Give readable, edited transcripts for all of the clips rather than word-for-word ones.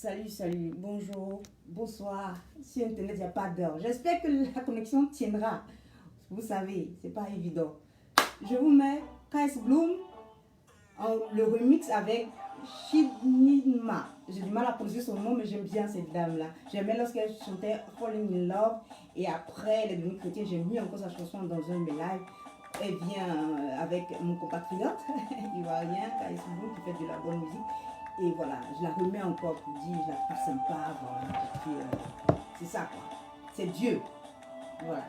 Salut, bonjour, bonsoir. Sur Internet, il n'y a pas d'heure. J'espère que la connexion tiendra. Vous savez, c'est pas évident. Je vous mets KS Bloom, le remix avec Chidinma. J'ai du mal à prononcer son nom, mais j'aime bien cette dame-là. J'aimais lorsqu'elle chantait Falling in Love. Et après, elle est devenue chrétienne. J'ai mis encore sa chanson dans un de mes lives. Elle vient avec mon compatriote ivoirien, KS Bloom, qui fait de la bonne musique. Et voilà, je la remets encore pour dire, je la trouve sympa, voilà. C'est ça quoi, c'est Dieu, voilà.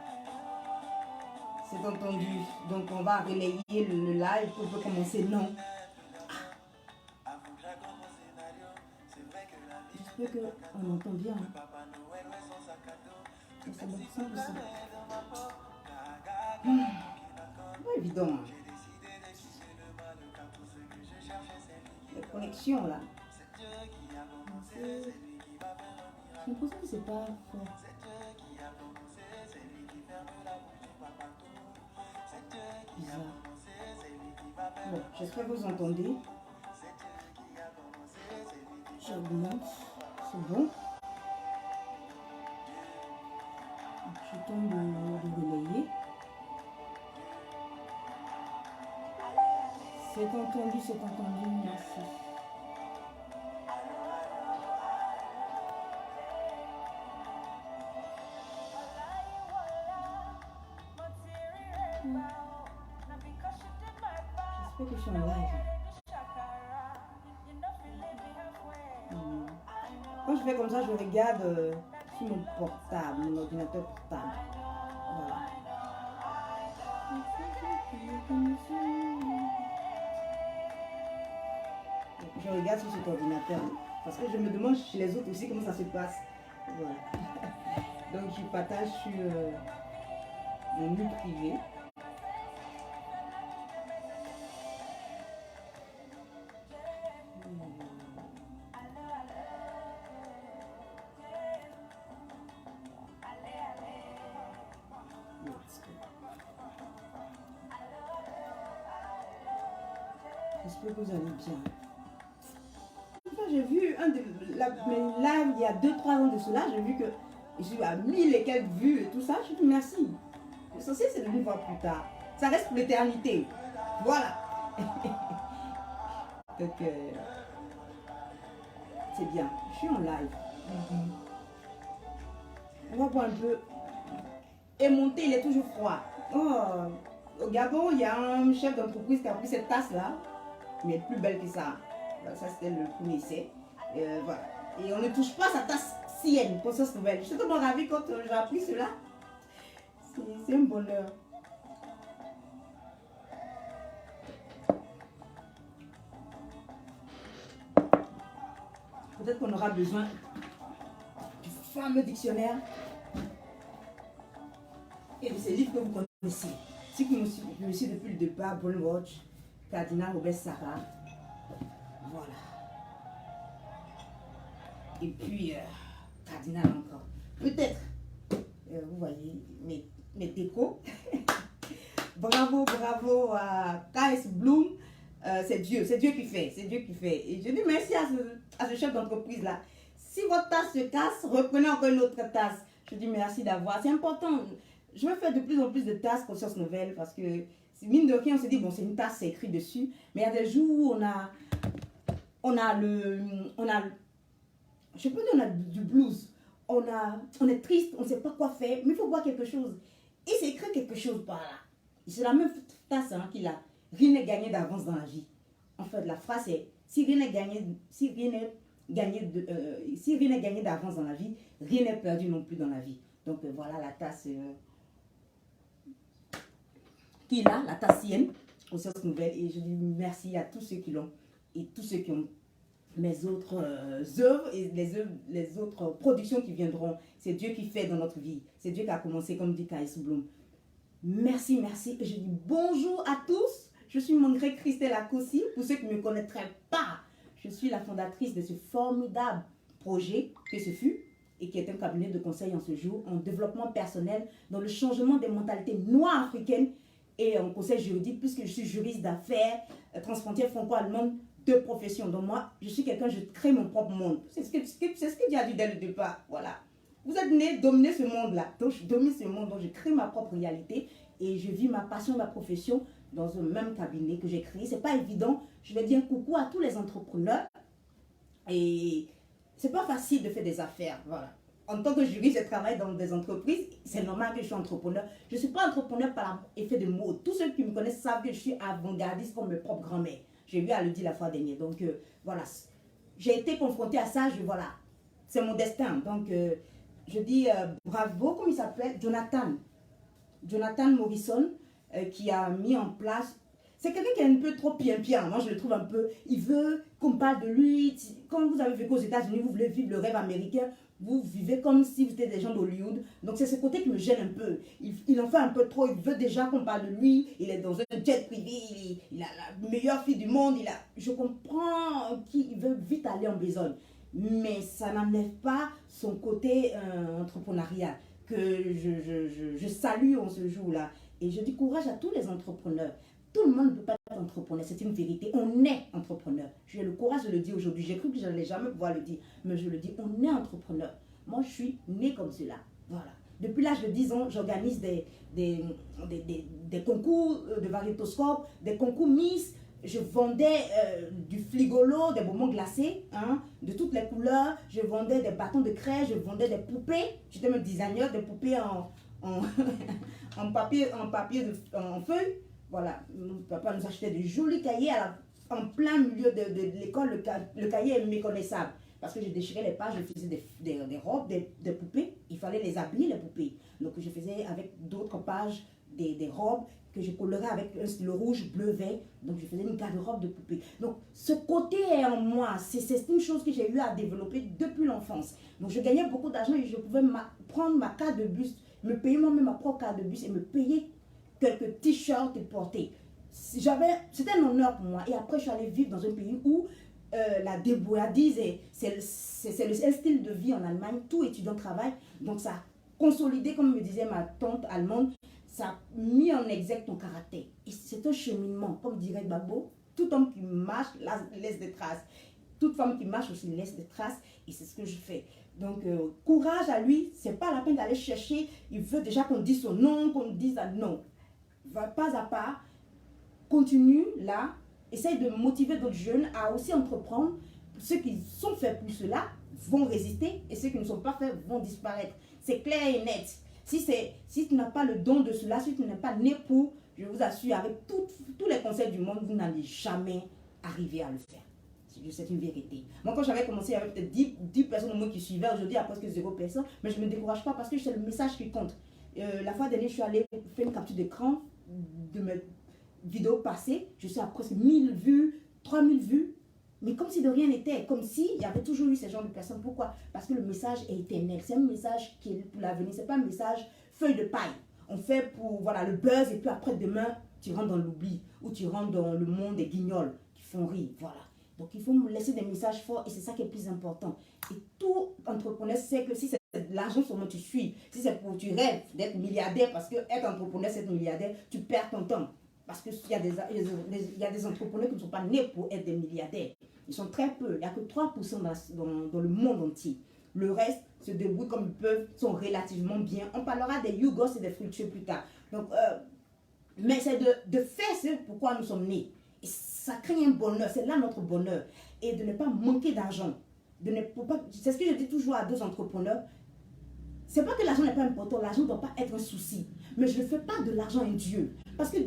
C'est entendu, donc on va relayer le live pour commencer, non. J'espère qu'on entend bien. C'est pas évident. La connexion là. J'ai l'impression que c'est pas fort. Bizarre. Bon, j'espère que vous entendez. J'augmente. C'est bon. Je tombe de relayer. C'est entendu, merci. J'espère que je suis en live. Quand je fais comme ça, je regarde sur mon portable, mon ordinateur portable. Voilà. Je regarde sur cet ordinateur parce que je me demande chez les autres aussi comment ça se passe. Voilà. Donc je partage sur mon mur privé. J'espère que vous allez bien. J'ai vu un de mes lives il y a 2-3 ans de cela, j'ai vu que j'ai à 1000 et quelques vues et tout ça. Je dis merci. L'essentiel c'est de nous voir plus tard. Ça reste pour l'éternité. Voilà. Donc c'est bien. Je suis en live. On va boire un peu. Et monter, il est toujours froid. Oh, au Gabon, il y a un chef d'entreprise qui a pris cette tasse là. Mais elle est plus belle que ça. Ça c'était le premier essai. Voilà. Et on ne touche pas sa tasse sienne, conscience nouvelle. Je suis tellement ravie quand j'ai appris cela. C'est un bonheur. Peut-être qu'on aura besoin du fameux dictionnaire et de ces livres que vous connaissez. Si vous me suivez depuis le départ, Paul Watch, Cardinal Robert Sarah. Voilà. Et puis, Cardinal encore. Peut-être. Vous voyez, mes décos. Bravo à KS Bloom. C'est Dieu qui fait. Et je dis merci à ce chef d'entreprise-là. Si votre tasse se casse, reprenez encore une autre tasse. Je dis merci d'avoir. C'est important. Je vais faire de plus en plus de tasses conscience nouvelle parce que, mine de rien, on se dit, bon, c'est une tasse, c'est écrit dessus. Mais il y a des jours où on a du blues. On est triste, on ne sait pas quoi faire, mais il faut voir quelque chose. Et c'est écrit quelque chose par là. C'est la même tasse qu'il a. Rien n'est gagné d'avance dans la vie. En fait, la phrase est, si rien n'est gagné d'avance dans la vie, rien n'est perdu non plus dans la vie. Donc voilà la tasse qu'il a, la tasse sienne, conscience nouvelle. Et je dis merci à tous ceux qui l'ont et tous ceux qui ont mes autres œuvres et les autres productions qui viendront. C'est Dieu qui fait dans notre vie. C'est Dieu qui a commencé, comme dit KS Bloom. Merci. Et je dis bonjour à tous. Je suis Mongré Christelle Akossi. Pour ceux qui ne me connaîtraient pas, je suis la fondatrice de ce formidable projet que ce fut et qui est un cabinet de conseil en ce jour en développement personnel, dans le changement des mentalités noires africaines et en conseil juridique, puisque je suis juriste d'affaires transfrontière franco-allemande de profession. Donc moi, je suis quelqu'un, je crée mon propre monde. C'est ce que Dieu a dit dès le départ. Voilà. Vous êtes né dominer ce monde-là. Donc je domine ce monde, donc je crée ma propre réalité et je vis ma passion, ma profession dans un même cabinet que j'ai créé. C'est pas évident. Je vais dire coucou à tous les entrepreneurs. Et c'est pas facile de faire des affaires. Voilà. En tant que juriste, je travaille dans des entreprises. C'est normal que je sois entrepreneur. Je ne suis pas entrepreneur par effet de mots. Tous ceux qui me connaissent savent que je suis avant-gardiste comme mes propres grand-mères. J'ai eu à le dire la fois dernière. Donc voilà. J'ai été confrontée à ça. Voilà. C'est mon destin. Donc je dis bravo. Comment il s'appelle? Jonathan Morrison qui a mis en place. C'est quelqu'un qui est un peu trop bien. Moi, je le trouve un peu. Il veut qu'on parle de lui. Quand vous avez vécu aux États-Unis, vous voulez vivre le rêve américain. Vous vivez comme si vous étiez des gens d'Hollywood. Donc, c'est ce côté qui me gêne un peu. Il en fait un peu trop. Il veut déjà qu'on parle de lui. Il est dans un jet privé. Il a la meilleure fille du monde. Je comprends qu'il veut vite aller en besogne. Mais ça n'enlève pas son côté entrepreneurial que je salue en ce jour-là. Et je dis courage à tous les entrepreneurs. Tout le monde ne peut pas être entrepreneur, c'est une vérité. On est entrepreneur. J'ai le courage de le dire aujourd'hui. J'ai cru que je n'allais jamais pouvoir le dire, mais je le dis, on est entrepreneur. Moi, je suis né comme cela. Voilà. Depuis l'âge de 10 ans, j'organise des concours de variétoscope, des concours Miss. Je vendais du frigolo, des bonbons glacés, hein, de toutes les couleurs. Je vendais des bâtons de craie, je vendais des poupées. J'étais même designer de poupées en papier, en feuille. Voilà, mon papa nous achetait de jolis cahiers en plein milieu de l'école. Le cahier est méconnaissable parce que je déchirais les pages, je faisais des robes, des poupées. Il fallait les habiller, les poupées. Donc je faisais avec d'autres pages des robes que je colorais avec un stylo rouge, bleu, vert. Donc je faisais une garde-robe de poupées. Donc ce côté est en moi. C'est une chose que j'ai eu à développer depuis l'enfance. Donc je gagnais beaucoup d'argent et je pouvais prendre ma carte de bus, me payer moi-même ma propre carte de bus et me payer quelques t-shirts et porter. C'était un honneur pour moi. Et après, je suis allée vivre dans un pays où la débrouillardise, c'est un style de vie en Allemagne. Tout étudiant travaille. Donc, ça a consolidé, comme me disait ma tante allemande, ça a mis en exergue ton caractère. Et c'est un cheminement. Comme dirait Gbagbo, tout homme qui marche laisse des traces. Toute femme qui marche aussi laisse des traces. Et c'est ce que je fais. Donc, courage à lui. C'est pas la peine d'aller chercher. Il veut déjà qu'on dise son nom, qu'on dise non. Pas à pas, continue là, essaye de motiver d'autres jeunes à aussi entreprendre. Ceux qui sont faits pour cela vont résister et ceux qui ne sont pas faits vont disparaître. C'est clair et net. Si tu n'as pas le don de cela, si tu n'es pas né pour, je vous assure, avec tous les conseils du monde, vous n'allez jamais arriver à le faire. C'est une vérité. Moi, quand j'avais commencé, il y avait peut-être 10 personnes au moins qui suivaient. Aujourd'hui, il y a presque 0 personnes. Mais je ne me décourage pas parce que c'est le message qui compte. La fois dernière, je suis allée faire une capture d'écran de mes vidéos passées. Je suis à presque 1000 vues, 3000 vues. Mais comme si de rien n'était. Comme s'il y avait toujours eu ce genre de personnes. Pourquoi? Parce que le message est éternel. C'est un message qui est pour l'avenir. Ce n'est pas un message feuille de paille. On fait pour voilà, le buzz et puis après demain, tu rentres dans l'oubli. Ou tu rentres dans le monde des guignols qui font rire. Voilà. Donc il faut laisser des messages forts et c'est ça qui est le plus important. Et tout entrepreneur sait que si c'est l'argent seulement tu suis, si c'est pour tu rêves d'être milliardaire, parce que être entrepreneur c'est être milliardaire, tu perds ton temps. Parce qu'il y a des entrepreneurs qui ne sont pas nés pour être des milliardaires. Ils sont très peu, il n'y a que 3% dans le monde entier. Le reste se débrouillent comme ils peuvent, sont relativement bien. On parlera des Yougos et des fructueux plus tard. Donc, mais c'est de faire ce pourquoi nous sommes nés. Et ça crée un bonheur, c'est là notre bonheur. Et de ne pas manquer d'argent. C'est ce que je dis toujours à deux entrepreneurs. C'est pas que l'argent n'est pas important, l'argent ne doit pas être un souci. Mais je ne fais pas de l'argent un dieu. Parce que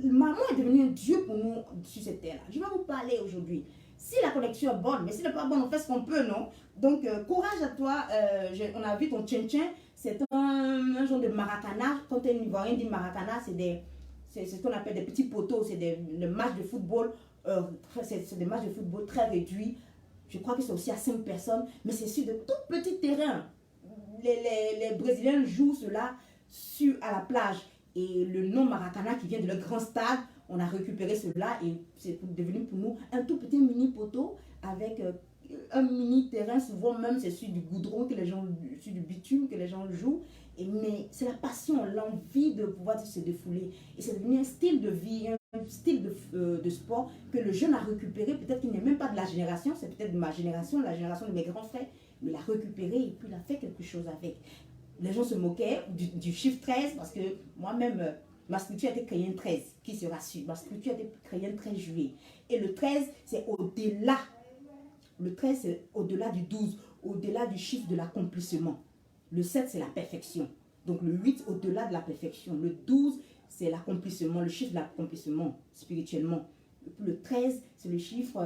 maman est devenue un dieu pour nous sur cette terre-là. Je vais vous parler aujourd'hui. Si la connexion est bonne, mais si elle n'est pas bonne, on fait ce qu'on peut, non? Donc, courage à toi. On a vu ton tchin-tchin. C'est un genre de maracana. Quand un Ivoirien dit maracana, c'est ce qu'on appelle des petits poteaux. C'est des matchs de football. C'est des matchs de football très réduits. Je crois que c'est aussi à 5 personnes. Mais c'est sur de tout petits terrains. Les Brésiliens jouent cela à la plage. Et le nom Maracana qui vient de leur grand stade, on a récupéré cela et c'est devenu pour nous un tout petit mini poteau avec un mini terrain. Souvent même c'est sur du goudron que les gens, sur du bitume que les gens jouent. Mais c'est la passion, l'envie de pouvoir se défouler. Et c'est devenu un style de vie, un style de sport que le jeune a récupéré. Peut-être qu'il n'est même pas de la génération, c'est peut-être de ma génération, la génération de mes grands frères. Mais il a récupéré et puis il a fait quelque chose avec. Les gens se moquaient du chiffre 13 parce que moi-même, ma structure a été créée le 13, qui se rassure. Ma structure a été créée le 13 juillet. Et le 13, c'est au-delà. Le 13, c'est au-delà du 12, au-delà du chiffre de l'accomplissement. Le 7, c'est la perfection. Donc le 8, au-delà de la perfection. Le 12, c'est l'accomplissement, le chiffre de l'accomplissement spirituellement. Le 13, c'est le chiffre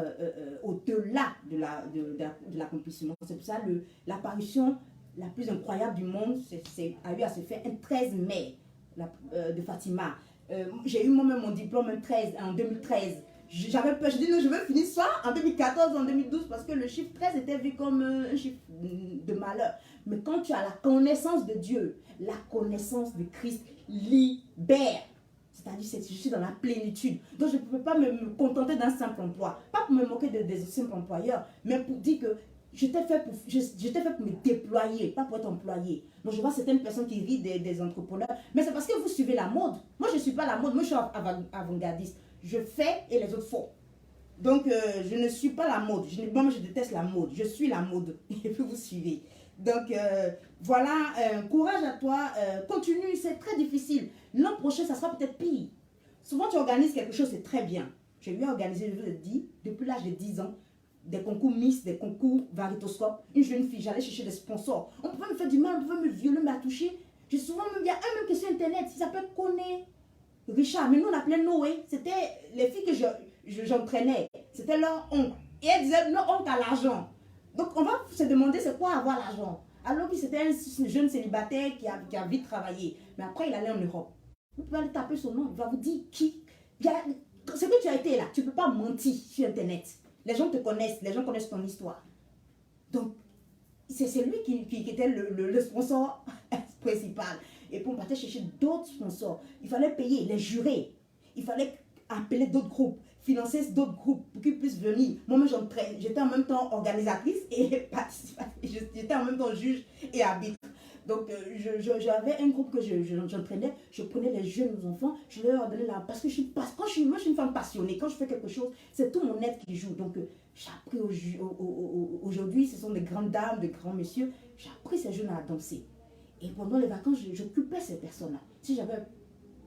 au-delà de l'accomplissement. C'est pour ça l'apparition la plus incroyable du monde a eu à se faire un 13 mai de Fatima. J'ai eu moi-même mon diplôme en 2013. J'avais peur, je dis non, je veux finir ça en 2014, en 2012, parce que le chiffre 13 était vu comme un chiffre de malheur. Mais quand tu as la connaissance de Dieu, la connaissance de Christ libère. C'est-à-dire que je suis dans la plénitude. Donc je ne peux pas me contenter d'un simple emploi. Pas pour me moquer des simples employeurs, mais pour dire que je t'ai fait pour me déployer, pas pour être employé. Donc je vois certaines personnes qui rient des entrepreneurs, mais c'est parce que vous suivez la mode. Moi je ne suis pas la mode, moi je suis avant-gardiste. Je fais et les autres font. Donc je ne suis pas la mode. Moi je déteste la mode. Je suis la mode. Et puis vous suivez. Donc voilà, courage à toi. Continue, c'est très difficile. L'an prochain, ça sera peut-être pire. Souvent tu organises quelque chose, c'est très bien. J'ai eu à organiser, je vous l'ai dit, depuis l'âge de 10 ans, des concours Miss, des concours Varitoscope. Une jeune fille, j'allais chercher des sponsors. On pouvait me faire du mal, on pouvait me violer, me toucher. Il y a un même qui sur Internet, il s'appelle Koné Richard, mais nous on appelait Noé. C'était les filles que j'entraînais. C'était leur oncle. Et elle disait, notre oncle a l'argent. Donc on va se demander c'est quoi avoir l'argent. Alors que c'était un jeune célibataire qui a vite travaillé. Mais après il allait en Europe. Vous pouvez aller taper son nom, il va vous dire qui. Ce que tu as été là, tu ne peux pas mentir sur Internet. Les gens te connaissent, les gens connaissent ton histoire. Donc, c'est lui qui était le sponsor principal. Et puis on partait chercher d'autres sponsors. Il fallait payer les jurés. Il fallait appeler d'autres groupes, financer d'autres groupes pour qu'ils puissent venir. Moi-même, j'étais en même temps organisatrice et participatrice. J'étais en même temps juge et arbitre. Donc, j'avais un groupe que j'entraînais. Je prenais les jeunes enfants, je leur donnais la... Parce que moi, je suis une femme passionnée. Quand je fais quelque chose, c'est tout mon être qui joue. Donc, j'ai appris aujourd'hui, ce sont des grandes dames, des grands messieurs. J'ai appris ces jeunes à danser. Et pendant les vacances, j'occupais ces personnes-là. Si j'avais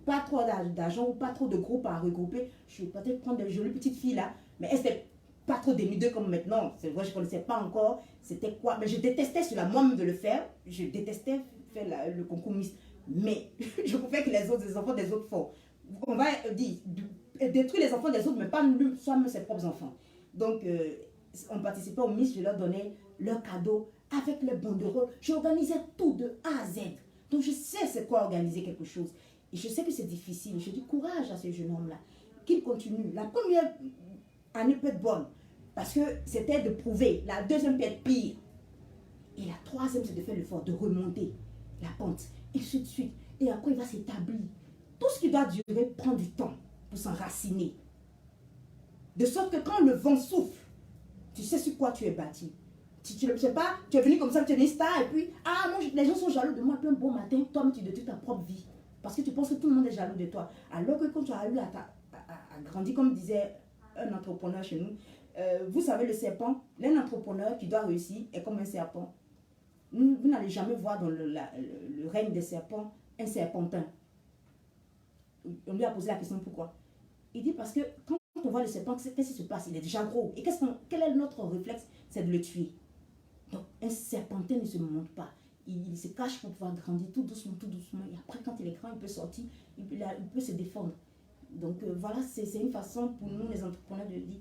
pas trop d'argent ou pas trop de groupes à regrouper, je vais peut-être prendre des jolies petites filles là. Mais elles n'étaient pas trop dénudées comme maintenant. C'est vrai, je ne connaissais pas encore c'était quoi. Mais je détestais cela moi-même de le faire. Je détestais faire le concours Miss. Mais je pouvais que les enfants des autres font. On va dire, détruire les enfants des autres, mais pas soi-même ses propres enfants. Donc, on participait au Miss, je leur donnais leurs cadeaux avec les banderoles. J'organisais tout de A à Z. Donc, je sais c'est quoi organiser quelque chose. Et je sais que c'est difficile. Je dis courage à ce jeune homme-là. Qu'il continue. La première année peut être bonne. Parce que c'était de prouver. La deuxième peut être pire. Et la troisième, c'est de faire l'effort, de remonter la pente. Et ainsi de suite. Et après, il va s'établir. Tout ce qui doit durer prend du temps pour s'enraciner. De sorte que quand le vent souffle, tu sais sur quoi tu es bâti. Tu ne sais pas, tu es venu comme ça, tu es une star, et puis, ah non, les gens sont jaloux de moi, et puis un bon matin, toi, tu détruis ta propre vie. Parce que tu penses que tout le monde est jaloux de toi. Alors que quand tu as eu à grandir, comme disait un entrepreneur chez nous, vous savez, le serpent, l'un entrepreneur qui doit réussir est comme un serpent. Vous n'allez jamais voir dans le règne des serpents un serpentin. On lui a posé la question pourquoi. Il dit parce que quand on voit le serpent, qu'est-ce qui se passe? Il est déjà gros. Et quel est notre réflexe? C'est de le tuer. Donc un serpentin ne se monte pas. Il se cache pour pouvoir grandir tout doucement, tout doucement. Et après, quand il est grand, il peut sortir, il peut se défendre. Donc voilà, c'est une façon pour nous, les entrepreneurs, de dire,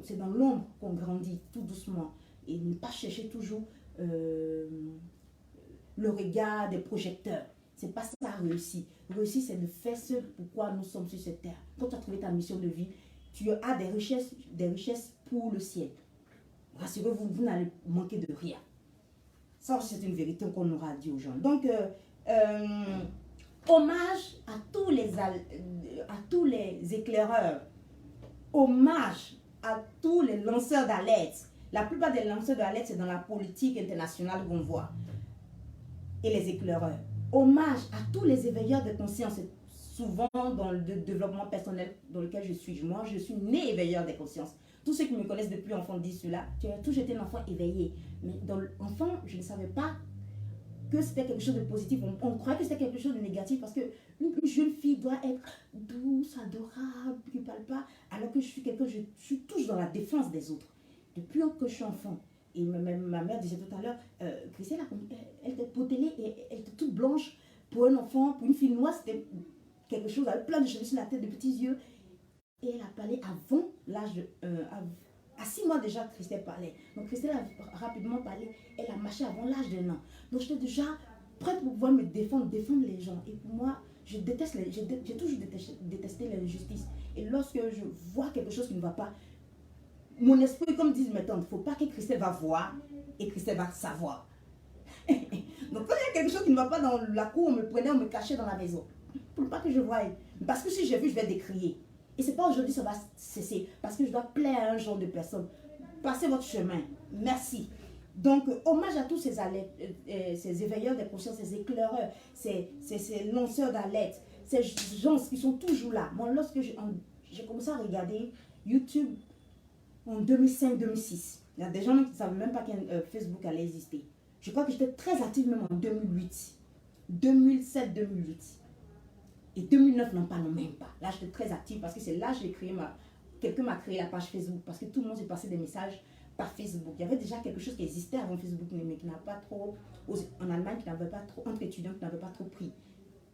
c'est dans l'ombre qu'on grandit tout doucement. Et ne pas chercher toujours le regard des projecteurs. C'est pas ça réussir. Réussir, c'est de faire ce pourquoi nous sommes sur cette terre. Quand tu as trouvé ta mission de vie, tu as des richesses pour le ciel. Rassurez-vous, vous n'allez manquer de rien. Ça, c'est une vérité qu'on aura dit aux gens. Donc, hommage à tous les éclaireurs. Hommage à tous les lanceurs d'alerte. La plupart des lanceurs d'alerte, c'est dans la politique internationale qu'on voit. Et les éclaireurs. Hommage à tous les éveilleurs de conscience. souvent dans le développement personnel dans lequel je suis. Moi, je suis née éveilleur des consciences. Tous ceux qui me connaissent depuis enfant disent cela. Tu as toujours été un enfant éveillé. Mais dans l'enfant, je ne savais pas que c'était quelque chose de positif. On croyait que c'était quelque chose de négatif parce qu'une jeune fille doit être douce, adorable, qui ne parle pas. Alors que je suis quelqu'un, je suis toujours dans la défense des autres. Depuis que je suis enfant. Et ma mère disait tout à l'heure, Christelle, elle était potelée et elle était toute blanche. Pour un enfant, pour une fille noire, c'était quelque chose avec plein de cheveux sur la tête, de petits yeux. Et elle a parlé avant l'âge de... à 6 mois déjà, Christelle parlait. Donc Christelle a rapidement parlé. Elle a marché avant l'âge d'un an. Donc j'étais déjà prête pour pouvoir me défendre les gens. Et pour moi, j'ai toujours détesté l'injustice. Et lorsque je vois quelque chose qui ne va pas, mon esprit, comme disent mes tantes, il ne faut pas que Christelle va voir et Christelle va savoir. Donc quand il y a quelque chose qui ne va pas dans la cour, on me prenait, on me cachait dans la maison. Pour pas que je voie. Parce que si j'ai vu, je vais décrier. Et c'est pas aujourd'hui ça va cesser. Parce que je dois plaire à un genre de personne. Passez votre chemin. Merci. Donc, hommage à tous ces éveilleurs des consciences, ces éclaireurs, ces lanceurs d'alerte, ces gens qui sont toujours là. Moi, lorsque j'ai commencé à regarder YouTube en 2005-2006, il y a des gens qui ne savaient même pas que Facebook allait exister. Je crois que j'étais très active même en 2008. 2007-2008. Et 2009, n'en parlons même pas. Là, j'étais très active parce que c'est là que j'ai créé quelqu'un m'a créé la page Facebook parce que tout le monde s'est passé des messages par Facebook. Il y avait déjà quelque chose qui existait avant Facebook, mais qui n'a pas trop, en Allemagne, qui n'avait pas trop, entre étudiants, qui n'avait pas trop pris.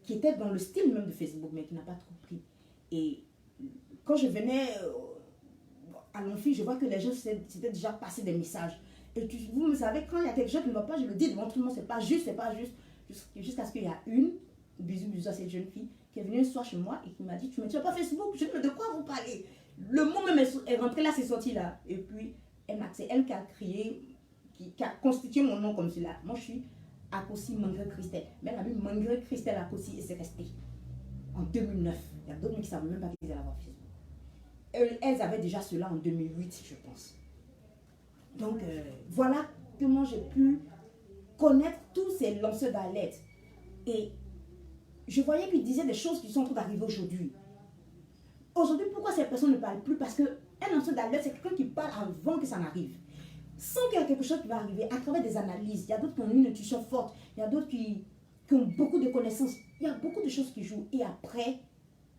Qui était dans le style même de Facebook, mais qui n'a pas trop pris. Et quand je venais à l'Amphi, je vois que les gens s'étaient déjà passé des messages. Et vous me savez, quand il y a quelque chose qui ne va pas, je le dis devant tout le monde, c'est pas juste, jusqu'à ce qu'il y a une, bisous à cette jeune fille, qui est venue un soir chez moi et qui m'a dit, tu ne pas Facebook, je dis, mais de quoi vous parlez? Le mot même est rentré là, c'est sorti là. Et puis, c'est elle qui a crié, qui a constitué mon nom comme cela. Moi, je suis Akossi Mangre Christelle. Mais elle a mis Mangre Christelle Akossi et c'est resté. En 2009. Il y a d'autres qui ne savaient même pas qu'ils allaient avoir Facebook. Elles avaient déjà cela en 2008, je pense. Donc, voilà comment j'ai pu connaître tous ces lanceurs d'alerte. Et je voyais qu'ils disaient des choses qui sont en train d'arriver aujourd'hui. Aujourd'hui, pourquoi ces personnes ne parlent plus? Parce qu'un lanceur d'alerte, c'est quelqu'un qui parle avant que ça n'arrive. Sans qu'il y ait quelque chose qui va arriver, à travers des analyses. Il y a d'autres qui ont une intuition forte. Il y a d'autres qui ont beaucoup de connaissances. Il y a beaucoup de choses qui jouent. Et après,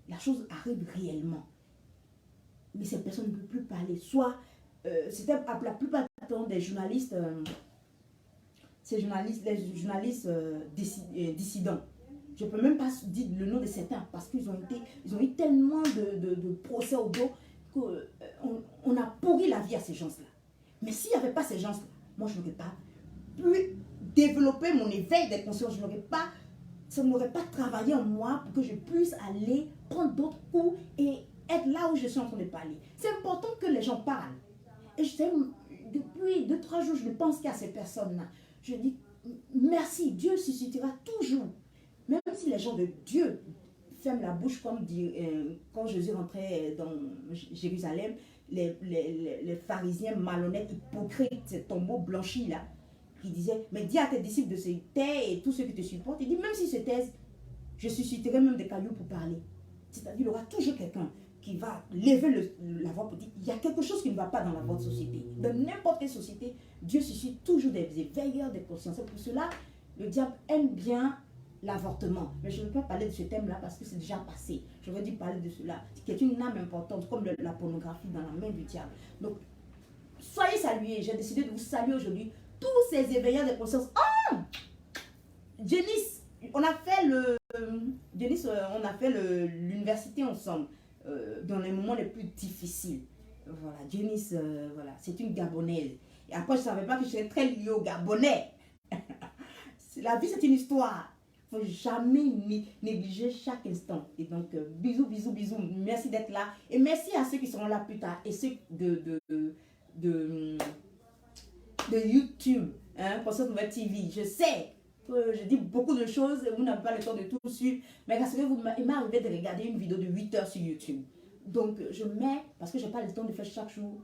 la chose arrive réellement. Mais ces personnes ne peuvent plus parler. Soit, c'était la plupart des journalistes, les journalistes dissidents. Je ne peux même pas dire le nom de certains parce qu'ils ont eu tellement de procès au dos qu'on a pourri la vie à ces gens-là. Mais s'il n'y avait pas ces gens-là, moi je n'aurais pas pu développer mon éveil des consciences. Ça n'aurait pas travaillé en moi pour que je puisse aller prendre d'autres cours et être là où je suis en train de parler. C'est important que les gens parlent. Et depuis 2-3 jours, je ne pense qu'à ces personnes-là. Je dis merci, Dieu suscitera toujours. Même si les gens de Dieu ferment la bouche, comme quand Jésus rentrait dans Jérusalem, les pharisiens malhonnêtes, hypocrites, ces tombeaux blanchis là, qui disaient, mais dis à tes disciples de se taire et tous ceux qui te supportent, il dit, même s'ils se taisent, je susciterai même des cailloux pour parler. C'est-à-dire, il y aura toujours quelqu'un qui va lever la voix pour dire, il y a quelque chose qui ne va pas dans votre société. Dans n'importe quelle société, Dieu suscite toujours des éveilleurs des consciences. Pour cela, le diable aime bien l'avortement. Mais je ne veux pas parler de ce thème-là parce que c'est déjà passé. Je veux dire parler de cela, qui est une âme importante, comme la pornographie dans la main du diable. Donc, soyez salués. J'ai décidé de vous saluer aujourd'hui. Tous ces éveilleurs de conscience. Oh! Janice, on a fait l'université ensemble, dans les moments les plus difficiles. Voilà, Janice, voilà, c'est une Gabonaise. Et après, je ne savais pas que je serais très liée aux Gabonais. La vie, c'est une histoire. Il ne faut jamais négliger chaque instant. Et donc, bisous, bisous, bisous. Merci d'être là. Et merci à ceux qui seront là plus tard. Et ceux de YouTube, Conscience Nouvelle TV. Je sais que je dis beaucoup de choses. Vous n'avez pas le temps de tout suivre. Mais parce que il m'est arrivé de regarder une vidéo de 8 heures sur YouTube. Donc, je mets, parce que je n'ai pas le temps de faire chaque jour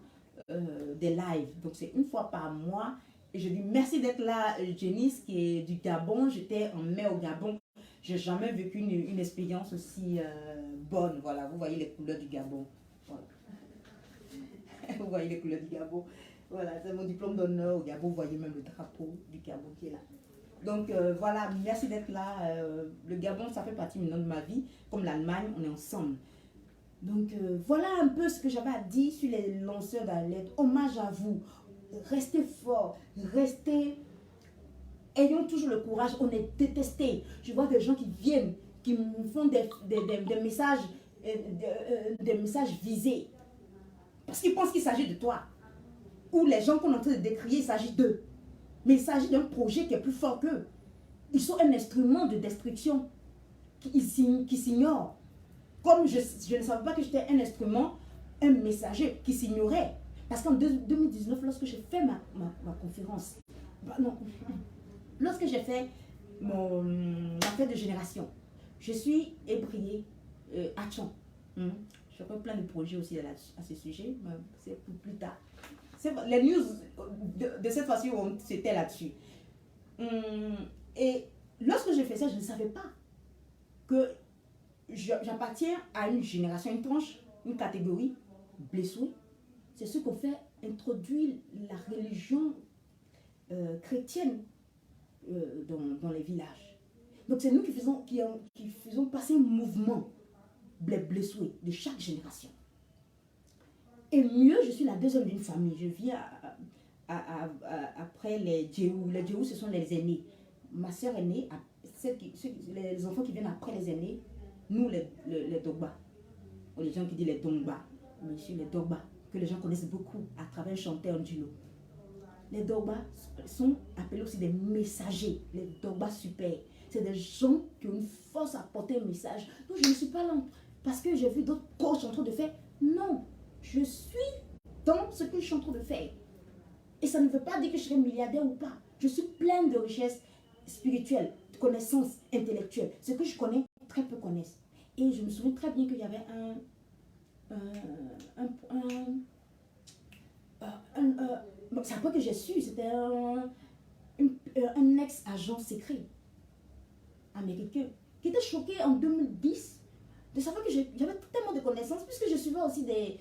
des lives. Donc, c'est une fois par mois. Et je dis merci d'être là, Janice, qui est du Gabon. J'étais en mai au Gabon. J'ai jamais vécu une expérience aussi bonne. Voilà, vous voyez les couleurs du Gabon. Voilà. Vous voyez les couleurs du Gabon. Voilà, c'est mon diplôme d'honneur au Gabon. Vous voyez même le drapeau du Gabon qui est là. Donc voilà, merci d'être là. Le Gabon, ça fait partie maintenant de ma vie. Comme l'Allemagne, on est ensemble. Donc voilà un peu ce que j'avais à dire sur les lanceurs d'alerte. Hommage à vous. Restez forts. Restez... Ayons toujours le courage. On est détestés. Je vois des gens qui viennent, qui me font des messages, des messages visés. Parce qu'ils pensent qu'il s'agit de toi. Ou les gens qu'on est en train de décrier, il s'agit d'eux. Mais il s'agit d'un projet qui est plus fort qu'eux. Ils sont un instrument de destruction qui s'ignore. Comme je ne savais pas que j'étais un instrument, un messager qui s'ignorait. Parce qu'en 2019, lorsque j'ai fait ma conférence, lorsque j'ai fait ma fête de génération, je suis ébriée à Tchon. Je fais plein de projets aussi à ce sujet, mais c'est pour plus tard. Les news de cette fois-ci, c'était là-dessus. Et lorsque j'ai fait ça, je ne savais pas que j'appartiens à une génération, une tranche, une catégorie blessée. C'est ce qu'on fait introduire la religion chrétienne dans les villages. Donc c'est nous qui faisons passer un mouvement blessé de chaque génération. Et mieux, je suis la deuxième d'une famille. Je viens après les Djéhou. Les Djéhou, ce sont les aînés. Ma soeur aînée, les enfants qui viennent après les aînés, nous, les Dogba. Ou les gens qui disent les Dongba. Mais je suis les Dogba, que les gens connaissent beaucoup à travers un chanteur Ndilo. Les Dogba sont appelés aussi des messagers. Les Dogba super. C'est des gens qui ont une force à porter un message. Donc je ne suis pas là parce que j'ai vu d'autres coachs en train de faire. Non. Je suis dans ce que je suis en train de faire. Et ça ne veut pas dire que je serai milliardaire ou pas. Je suis pleine de richesses spirituelles, de connaissances intellectuelles. Ce que je connais, très peu connaissent. Et je me souviens très bien qu'il y avait c'est après que j'ai su, c'était un ex-agent secret américain qui était choqué en 2010 de savoir que j'avais tellement de connaissances, puisque je suivais aussi des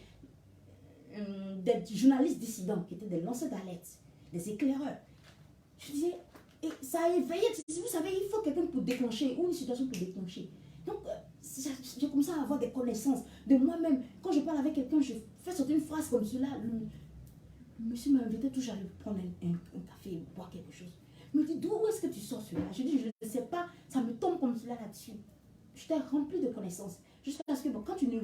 journalistes dissidents qui étaient des lanceurs d'alerte, des éclaireurs. Je disais, et ça a éveillé, vous savez, il faut quelqu'un pour déclencher, ou une situation pour déclencher. Donc, j'ai commencé à avoir des connaissances de moi-même. Quand je parle avec quelqu'un, je fais sortir une phrase comme cela. Le monsieur m'a invité toujours à lui prendre un café, boire quelque chose. Il me dit, d'où est-ce que tu sors cela? Je dis, je ne sais pas, ça me tombe comme cela là-dessus. Je t'ai rempli de connaissances. Juste parce que quand tu ne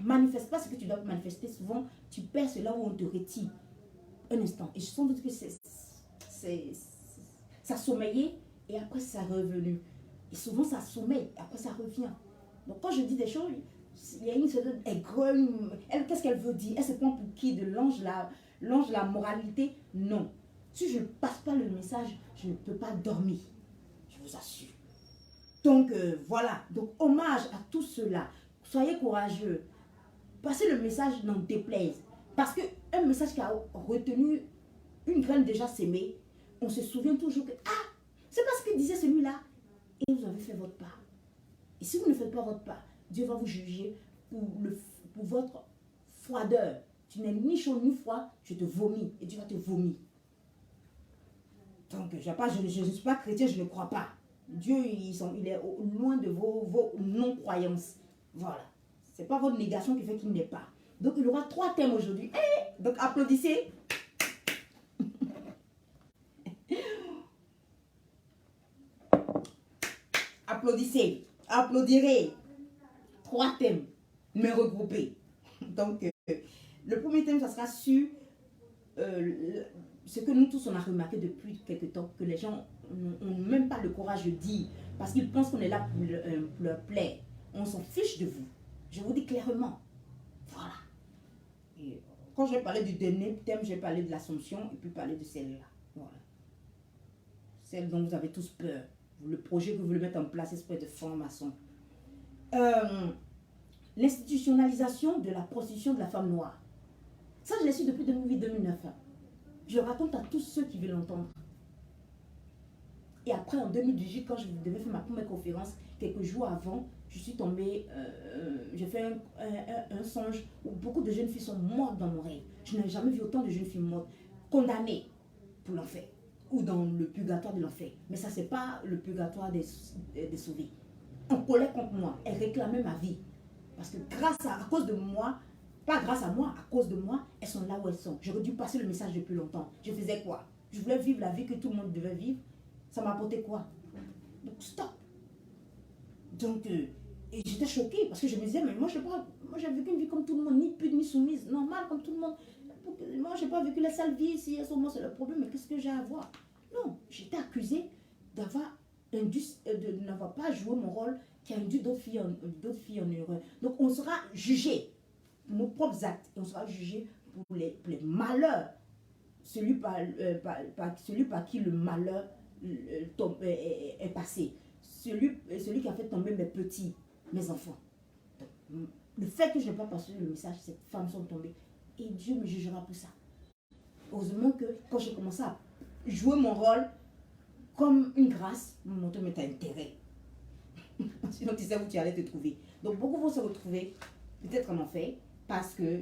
manifestes pas ce que tu dois manifester, souvent, tu perds cela où on te retire. Un instant. Et je sens que ça sommeillait et après ça revenu. Et souvent ça sommeille, après ça revient. Donc quand je dis des choses, il y a une certaine aigreur. Qu'est-ce qu'elle veut dire? Elle se prend pour qui? De l'ange, la moralité? Non. Si je ne passe pas le message, je ne peux pas dormir. Je vous assure. Donc voilà. Donc hommage à tout cela. Soyez courageux. Passez le message, n'en déplaise. Parce qu'un message qui a retenu une graine déjà sémée, on se souvient toujours que, ah, c'est parce que disait celui-là. Et vous avez fait votre part. Et si vous ne faites pas votre part, Dieu va vous juger pour votre froideur. Tu n'es ni chaud ni froid, je te vomis. Et Dieu va te vomir. Donc, je ne suis pas chrétien, je ne crois pas. Dieu, il est loin de vos non-croyances. Voilà. Ce n'est pas votre négation qui fait qu'il n'est pas. Donc, il y aura 3 thèmes aujourd'hui. Donc, applaudissez. Applaudissez. Applaudirez. 3 thèmes, mais regroupés. Donc, le premier thème, ça sera sur ce que nous tous, on a remarqué depuis quelque temps, que les gens n'ont même pas le courage de dire, parce qu'ils pensent qu'on est là pour leur plaire. On s'en fiche de vous. Je vous dis clairement. Voilà. Et quand je vais parler du dernier thème, je vais parler de l'Assomption et puis parler de celle-là. Voilà. Celle dont vous avez tous peur. Le projet que vous voulez mettre en place, espèce de franc-maçon. L'institutionnalisation de la prostitution de la femme noire. Ça, je l'ai su depuis 2008-2009. Je raconte à tous ceux qui veulent l'entendre. Et après, en 2018, quand je devais faire ma première conférence, quelques jours avant, je suis tombée, j'ai fait un songe où beaucoup de jeunes filles sont mortes dans mon rêve. Je n'ai jamais vu autant de jeunes filles mortes, condamnées pour l'enfer, ou dans le purgatoire de l'enfer. Mais ça, c'est pas le purgatoire des sauvés. En colère contre moi, elles réclamaient ma vie. Parce que à cause de moi, pas grâce à moi, à cause de moi, elles sont là où elles sont. J'aurais dû passer le message depuis longtemps. Je faisais quoi? Je voulais vivre la vie que tout le monde devait vivre. Ça m'apportait quoi? Donc, stop. Donc, et j'étais choquée parce que je me disais, mais moi, j'ai vécu une vie comme tout le monde, ni pute, ni soumise, normal comme tout le monde. Moi, je n'ai pas vécu la sale vie, si elles sont moi, c'est le problème, mais qu'est-ce que j'ai à voir? Non, j'étais accusée de n'avoir pas joué mon rôle qui a induit d'autres filles en erreur. Donc, on sera jugé pour nos propres actes et on sera jugé pour les malheurs. Celui par qui le malheur est passé. Celui qui a fait tomber mes petits, mes enfants. Donc, le fait que je n'ai pas passé le message, ces femmes sont tombées. Et Dieu me jugera pour ça. Heureusement que quand j'ai commencé à jouer mon rôle comme une grâce, mon moteur m'est intérêt. Sinon, tu sais où tu allais te trouver. Donc, beaucoup vont se retrouver peut-être en enfer parce que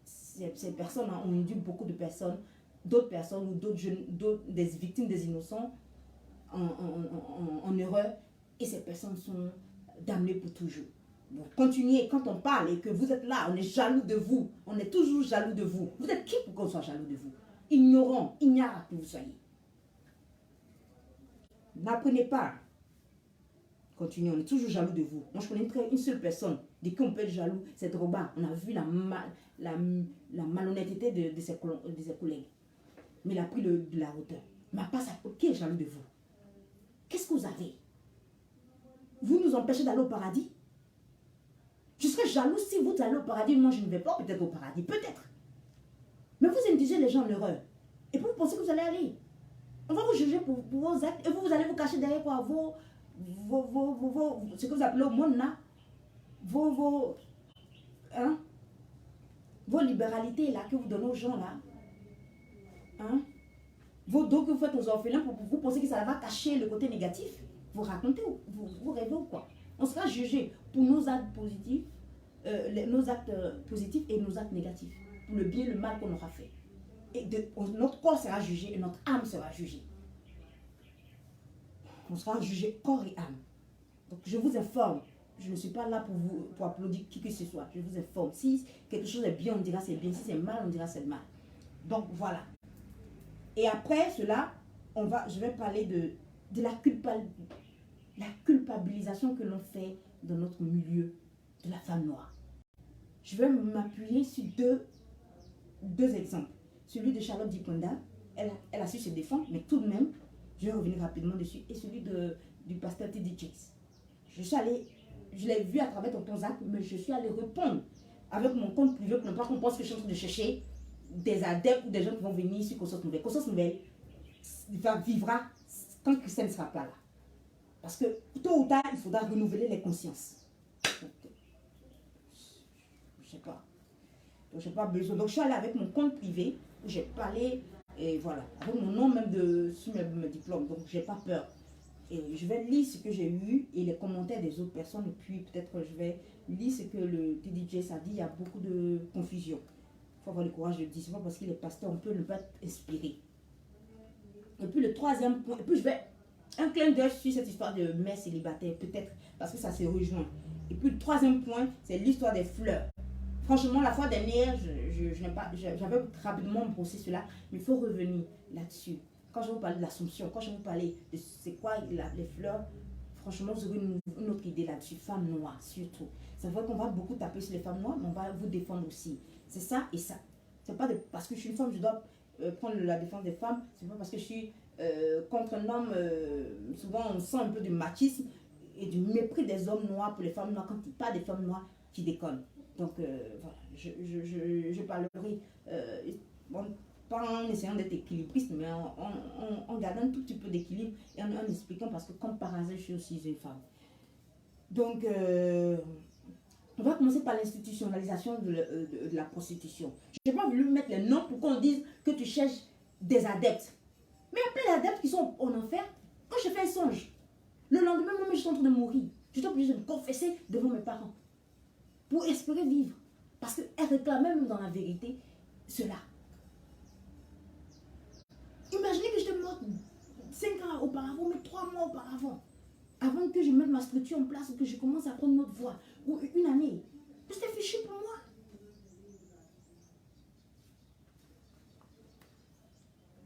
ces personnes ont induit beaucoup de personnes, d'autres personnes ou d'autres jeunes, des victimes des innocents en erreur, et ces personnes sont damnées pour toujours. Bon, continuez, quand on parle et que vous êtes là, on est jaloux de vous, on est toujours jaloux de vous. Vous êtes qui pour qu'on soit jaloux de vous? Ignorant, ignare que vous soyez. N'apprenez pas. Continuez, on est toujours jaloux de vous. Moi, je connais une seule personne de qui on peut être jaloux, c'est Drogba. On a vu la malhonnêteté de ses collègues. Mais il a pris de la hauteur. Mais à part ça, qui est jaloux de vous? Qu'est-ce que vous avez? Vous nous empêchez d'aller au paradis? Je serais jaloux si vous allez au paradis. Moi, je ne vais pas peut-être au paradis. Peut-être. Mais vous indigez les gens en erreur. Et puis vous pensez que vous allez aller. On va vous juger pour vos actes. Et vous allez vous cacher derrière quoi? Ce que vous appelez au monde là. Vos libéralités là que vous donnez aux gens là. Hein? Vos dons que vous faites aux orphelins, vous pensez que ça va cacher le côté négatif? Vous racontez, vous rêvez ou quoi? On sera jugé pour nos actes positifs, nos actes positifs et nos actes négatifs. Pour le bien et le mal qu'on aura fait. Et notre corps sera jugé et notre âme sera jugée. On sera jugé corps et âme. Donc je vous informe. Je ne suis pas là pour applaudir qui que ce soit. Je vous informe. Si quelque chose est bien, on dira c'est bien. Si c'est mal, on dira c'est mal. Donc voilà. Et après cela, je vais parler de la culpabilisation que l'on fait dans notre milieu de la femme noire. Je vais m'appuyer sur deux exemples. Celui de Charlotte Diponda, elle a su se défendre, mais tout de même, je vais revenir rapidement dessus. Et celui du pasteur T.D. Jakes. Je l'ai vu à travers Tonton Zach, mais je suis allée répondre avec mon compte privé pour ne pas qu'on pense que je suis en train de chercher des adeptes ou des gens qui vont venir sur Conscience Nouvelle. Conscience Nouvelle vivra quand Christian ne sera pas là. Parce que tôt ou tard, il faudra renouveler les consciences. Donc, je ne sais pas. Donc, je n'ai pas besoin. Donc, je suis allée avec mon compte privé où j'ai parlé, et voilà, avec mon nom même sur mes diplômes. Donc, je n'ai pas peur. Et je vais lire ce que j'ai eu et les commentaires des autres personnes. Et puis, peut-être que je vais lire ce que le TDJ a dit. Il y a beaucoup de confusion. Il faut avoir le courage de le dire. Ce n'est pas parce qu'il est pasteur, on peut ne pas être inspiré. Et puis, le troisième point, et puis je vais un clin d'œil sur cette histoire de mère célibataire, peut-être parce que ça se rejoint. Et puis, le troisième point, c'est l'histoire des fleurs. Franchement, la fois dernière, j'avais rapidement brossé cela, mais il faut revenir là-dessus. Quand je vous parlais de l'Assomption, quand je vous parlais de c'est quoi les fleurs, franchement, vous aurez une autre idée là-dessus. Femmes noires, surtout. C'est vrai qu'on va beaucoup taper sur les femmes noires, mais on va vous défendre aussi. C'est ça et ça. C'est pas parce que je suis une femme, je dois prendre la défense des femmes. C'est pas parce que je suis contre un homme. Souvent, on sent un peu du machisme et du mépris des hommes noirs pour les femmes noires. Quand ils parlent des femmes noires, qui déconnent. Donc, voilà. Je parlerai. Pas en essayant d'être équilibriste, mais en gardant un tout petit peu d'équilibre et en expliquant, parce que comme par hasard, je suis aussi une femme. Donc, on va commencer par l'institutionnalisation de la prostitution. Je n'ai pas voulu mettre les noms pour qu'on dise que tu cherches des adeptes. Mais il y a plein d'adeptes qui sont en enfer. Quand je fais un songe, le lendemain même, je suis en train de mourir. Je suis obligée de me confesser devant mes parents pour espérer vivre. Parce qu'elle réclamait même dans la vérité cela. Imaginez que j'étais morte 5 ans auparavant, mais 3 mois auparavant. Avant que je mette ma structure en place, que je commence à prendre une autre voie. Ou une année. C'était fichu pour moi.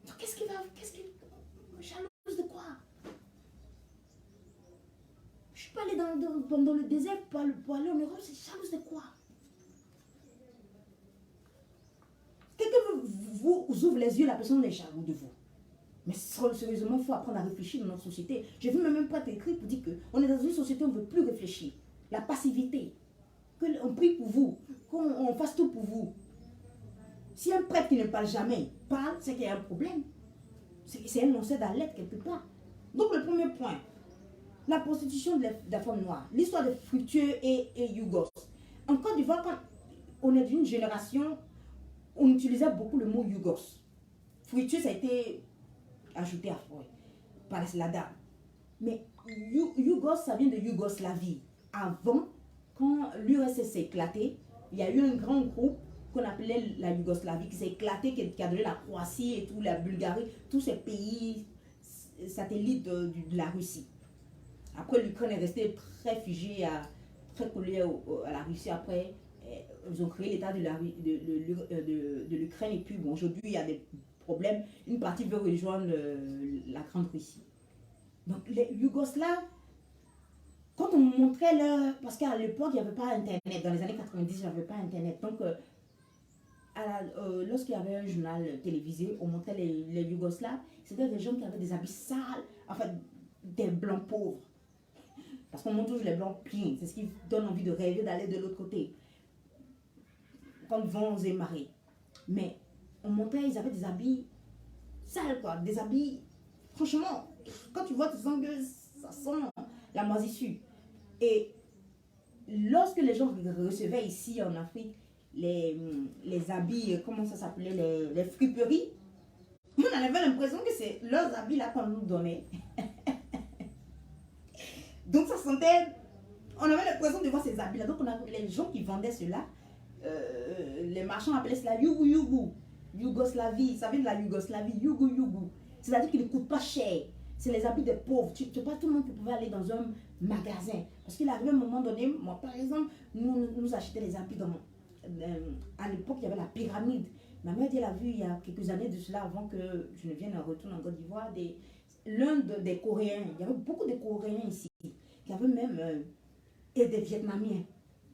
Donc qu'est-ce qui va... Jalouse de quoi? Je ne suis pas allée dans le désert pour aller en Europe. C'est jalouse de quoi? Quelqu'un vous ouvre les yeux, la personne est jalouse de vous. Mais sérieusement, il faut apprendre à réfléchir dans notre société. J'ai vu même un prêtre écrit pour dire qu'on est dans une société où on ne veut plus réfléchir. La passivité. Qu'on prie pour vous. Qu'on fasse tout pour vous. Si un prêtre qui ne parle jamais parle, c'est qu'il y a un problème. C'est un lanceur d'alerte quelque part. Donc le premier point, la prostitution de la femme noire. L'histoire de Fructueux et Yougos. En Côte d'Ivoire, quand on est d'une génération, on utilisait beaucoup le mot Yougos. Fructueux, ça a été ajouté par la dame. Mais Yougos, ça vient de Yougoslavie. Avant, quand l'URSS s'est éclaté, il y a eu un grand groupe qu'on appelait la Yougoslavie qui s'est éclaté, qui a donné la Croatie et tout, la Bulgarie, tous ces pays satellites de la Russie. Après, l'Ukraine est restée très figée, très collée à la Russie. Après, ils ont créé l'état de l'Ukraine. Et puis, bon, aujourd'hui, il y a des problèmes. Une partie veut rejoindre la Grande Russie. Donc, les Yougoslaves, quand on montrait leur... Parce qu'à l'époque, il n'y avait pas Internet. Dans les années 90, il n'y avait pas Internet. Donc, lorsqu'il y avait un journal télévisé, on montrait les Yougoslaves. C'était des gens qui avaient des habits sales. Enfin, des blancs pauvres. Parce qu'on montre toujours les blancs pleins. C'est ce qui donne envie de rêver d'aller de l'autre côté. Quand vents et marées. Mais on montrait, ils avaient des habits sales, quoi. Des habits, franchement, quand tu vois, tu sens que ça sent la moisissure. Et lorsque les gens recevaient ici en Afrique les habits, comment ça s'appelait, les friperies, on avait l'impression que c'est leurs habits là qu'on nous donnait. Donc ça sentait, on avait l'impression de voir ces habits là. Donc les gens qui vendaient cela, les marchands appelaient cela Yougou Yougou. Yougoslavie, ça vient de la Yougoslavie, Yougou Yougou. C'est-à-dire qu'ils ne coûtent pas cher. C'est les habits des pauvres. Tu pas tout le monde qui pouvait aller dans un magasin. Parce qu'il arrive un moment donné, moi par exemple, nous achetions les habits à l'époque, il y avait la pyramide. Ma mère, elle a vu il y a quelques années de cela, avant que je ne vienne en retour en Côte d'Ivoire, l'un des Coréens. Il y avait beaucoup de Coréens ici. Il y avait même et des Vietnamiens.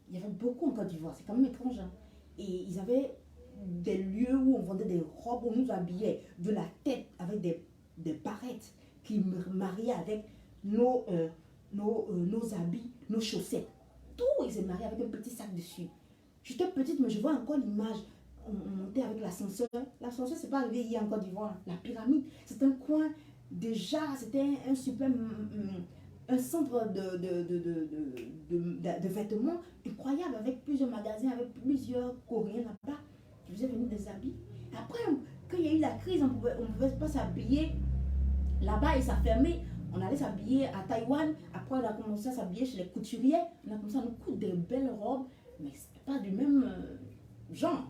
Il y avait beaucoup en Côte d'Ivoire. C'est quand même étrange. Hein? Et ils avaient des lieux où on vendait des robes, où on nous habillait de la tête avec des barrettes qui mariaient avec nos habits, nos chaussettes. Tout, ils se mariaient avec un petit sac dessus. J'étais petite, mais je vois encore l'image. On montait avec l'ascenseur. L'ascenseur, c'est pas arrivé hier en Côte d'Ivoire. La pyramide, c'est un coin. Déjà, c'était un super... un centre de vêtements incroyable, avec plusieurs magasins, avec plusieurs Coréens là-bas qui faisaient venir des habits. Après, quand il y a eu la crise, on ne pouvait pas s'habiller là-bas et ça fermait. On allait s'habiller à Taïwan. Après, on a commencé à s'habiller chez les couturiers. On a commencé à nous coudre des belles robes, mais ce n'est pas du même genre.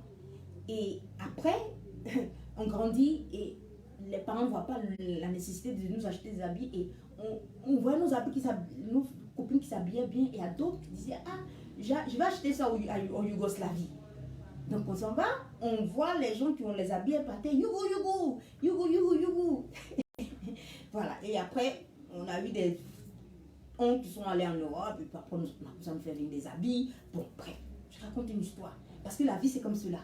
Et après, on grandit et les parents ne voient pas la nécessité de nous acheter des habits. Et on voit nos copines qui s'habillaient bien, et il y a d'autres qui disaient ah, je vais acheter ça en Yougoslavie. Donc on s'en va, on voit les gens qui ont les habits partir Yougou Yougou, Yougou Yougou Yougou. Voilà, et après on a eu des oncles qui sont allés en Europe, et puis après on a commencé à nous faire venir des habits. Bon, bref, je raconte une histoire. Parce que la vie c'est comme cela.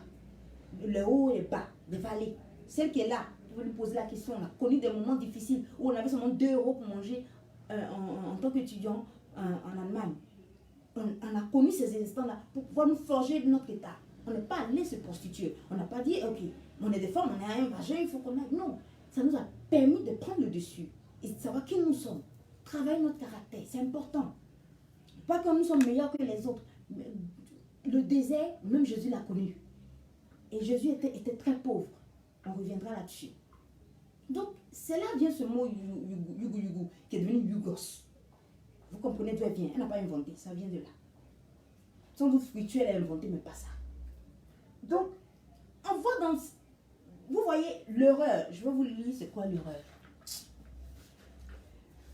Le haut et le bas, des vallées. Celle qui est là, tu veux lui poser la question. On a connu des moments difficiles où on avait seulement 2 € pour manger en tant qu'étudiant en Allemagne. On a connu ces instants-là pour pouvoir nous forger notre état. On n'est pas allé se prostituer. On n'a pas dit, ok, on est des femmes, on est un vagin, il faut qu'on aille. Non, ça nous a permis de prendre le dessus et de savoir qui nous sommes. Travailler notre caractère, c'est important. Pas que nous sommes meilleurs que les autres. Le désert, même Jésus l'a connu. Et Jésus était très pauvre. On reviendra là-dessus. Donc, c'est là vient ce mot yugu, qui est devenu yugos. Vous comprenez d'où elle vient? Elle n'a pas inventé, ça vient de là. Sans doute spirituel, elle a inventé, mais pas ça. Donc, on voit dans... Vous voyez l'erreur. Je vais vous lire c'est quoi l'erreur.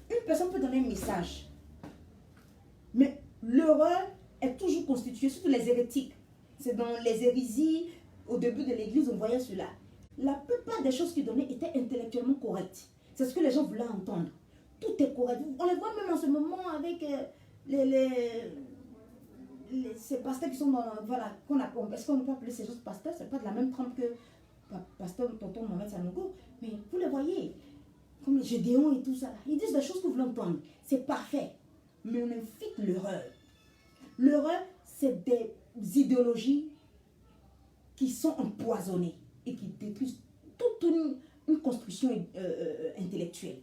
Une personne peut donner un message. Mais l'erreur est toujours constituée, surtout les hérétiques. C'est dans les hérésies, au début de l'église, on voyait cela. La plupart des choses qu'ils donnaient étaient intellectuellement correctes. C'est ce que les gens voulaient entendre. Tout est correct. On les voit même en ce moment avec ces pasteurs qui sont dans... Voilà, est-ce qu'on peut appeler ces choses pasteurs? Ce n'est pas de la même trempe que pasteur tonton Mohamed Sanogo. Mais vous les voyez, comme les Gédéons et tout ça. Ils disent des choses que vous voulez entendre. C'est parfait. Mais on évite l'erreur. L'erreur, c'est des idéologies qui sont empoisonnées et qui détruisent toute une construction intellectuelle.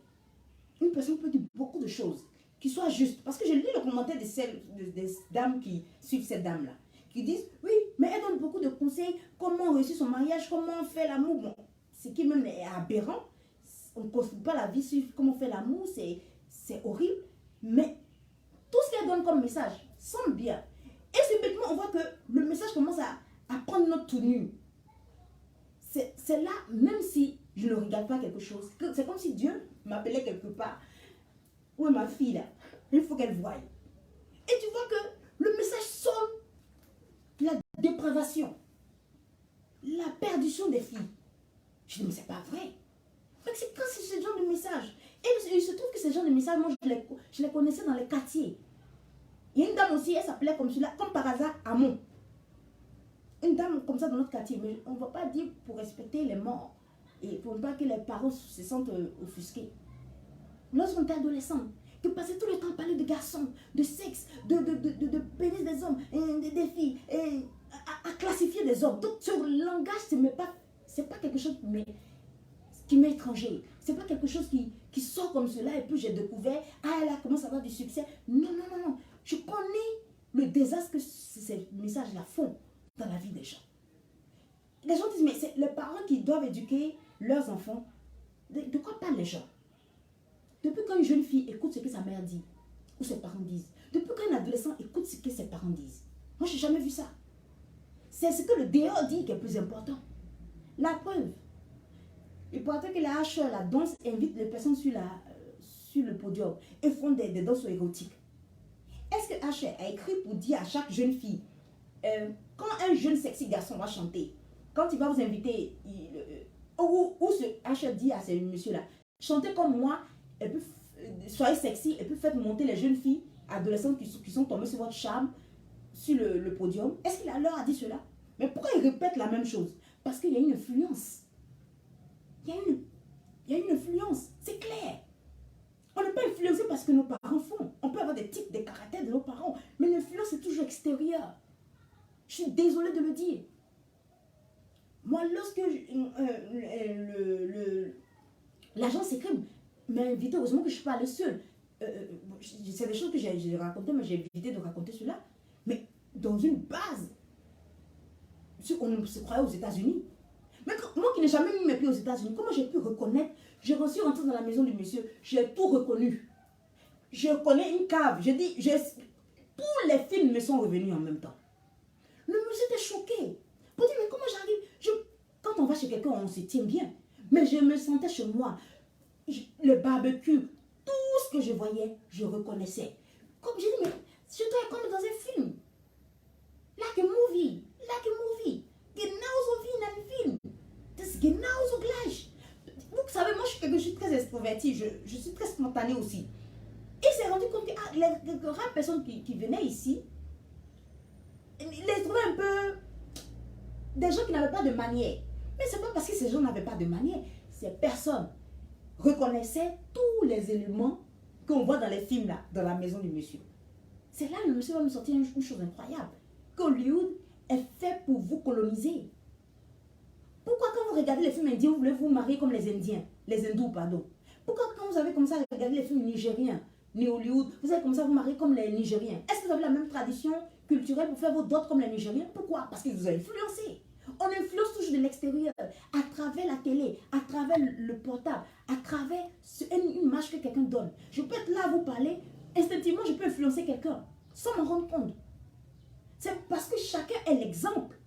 Une personne peut dire beaucoup de choses qui soient justes. Parce que je lis le commentaire des dames qui suivent cette dame-là, qui disent, oui, mais elle donne beaucoup de conseils, comment réussir son mariage, comment faire l'amour. Bon, ce qui même est aberrant. On ne construit pas la vie sur comment faire l'amour, c'est horrible. Mais tout ce qu'elle donne comme message semble bien. Et subitement, on voit que le message commence à prendre notre tenue. C'est là, même si je ne regarde pas quelque chose, c'est comme si Dieu m'appelait quelque part. Où est ma fille là? Il faut qu'elle voie. Et tu vois que le message sonne la dépravation, la perdition des filles. Je dis, mais c'est pas vrai. C'est quand c'est ce genre de message. Et il se trouve que ce genre de message, moi je les connaissais dans les quartiers. Il y a une dame aussi, elle s'appelait comme cela, comme par hasard, Amon. Une dame comme ça dans notre quartier. Mais on ne va pas dire pour respecter les morts et pour ne pas que les parents se sentent offusqués. Lorsqu'on était adolescent, tu passais tout le temps à parler de garçons, de sexe, de pénis des hommes, des filles, et à classifier des hommes. Donc ce langage, c'est pas quelque chose qui m'est étranger. C'est pas quelque chose qui sort comme cela et puis j'ai découvert, ah là, comment ça va du succès. Non, non, non, non. Je connais le désastre que ces messages-là font dans la vie des gens. Les gens disent, mais c'est les parents qui doivent éduquer leurs enfants. De quoi parlent les gens? Depuis quand une jeune fille écoute ce que sa mère dit, ou ses parents disent, depuis quand un adolescent écoute ce que ses parents disent, moi je n'ai jamais vu ça. C'est ce que le dehors dit qui est plus important. La preuve, il paraît que les hacheurs, la danse, invitent les personnes sur le podium et font des danses érotiques. Est-ce que Hacher a écrit pour dire à chaque jeune fille, quand un jeune sexy garçon va chanter, quand il va vous inviter, ou ce Hacher dit à ces messieurs-là, chantez comme moi, et puis soyez sexy, et puis faites monter les jeunes filles, adolescentes qui sont tombées sur votre charme, sur le podium. Est-ce qu'il leur a dit cela? Mais pourquoi ils répètent la même chose? Parce qu'il y a une influence. Il y a une influence, c'est clair. On n'est pas influencé parce que nos parents font. On peut avoir des types, des caractères de nos parents, mais l'influence est toujours extérieure. Je suis désolée de le dire. Moi, lorsque l'agent secret m'a invité, heureusement que je ne suis pas allée seule. C'est des choses que j'ai racontées, mais j'ai évité de raconter cela. Mais dans une base, on se croyait aux États-Unis. Mais moi qui n'ai jamais mis mes pieds aux États-Unis, comment j'ai pu reconnaître? J'ai reçu rentrer dans la maison du monsieur, j'ai tout reconnu. Je connais une cave, je dis, tous les films me sont revenus en même temps. Le monsieur était choqué. Pour dire, mais comment j'arrive? Quand on va chez quelqu'un, on se tient bien. Mais je me sentais chez moi. Le barbecue, tout ce que je voyais, je reconnaissais. Comme j'ai dit, mais je dois être comme dans un film. Like a movie. Like a movie. Genauso wie in einem Film. Das ist genauso gleich. Vous savez, moi je suis très extrovertie, je suis très spontanée aussi. Et il s'est rendu compte que les rares personnes qui venaient ici, ils les trouvaient un peu des gens qui n'avaient pas de manière. Mais ce n'est pas parce que ces gens n'avaient pas de manière. Ces personnes reconnaissaient tous les éléments qu'on voit dans les films là, dans la maison du monsieur. C'est là que le monsieur va me sortir une chose incroyable. Hollywood est fait pour vous coloniser. Pourquoi quand vous regardez les films indiens, vous voulez vous marier comme les Indiens, les hindous, pardon? Pourquoi quand vous avez comme ça regardé les films nigériens, ni Hollywood, vous avez comme ça vous marier comme les Nigériens? Est-ce que vous avez la même tradition culturelle pour faire vos dots comme les Nigériens? Pourquoi? Parce qu'ils vous ont influencé. On On influence toujours de l'extérieur, à travers la télé, à travers le portable, à travers une image que quelqu'un donne. Je peux être là à vous parler, instinctivement, je peux influencer quelqu'un, sans m'en rendre compte. C'est parce que chacun est l'exemple.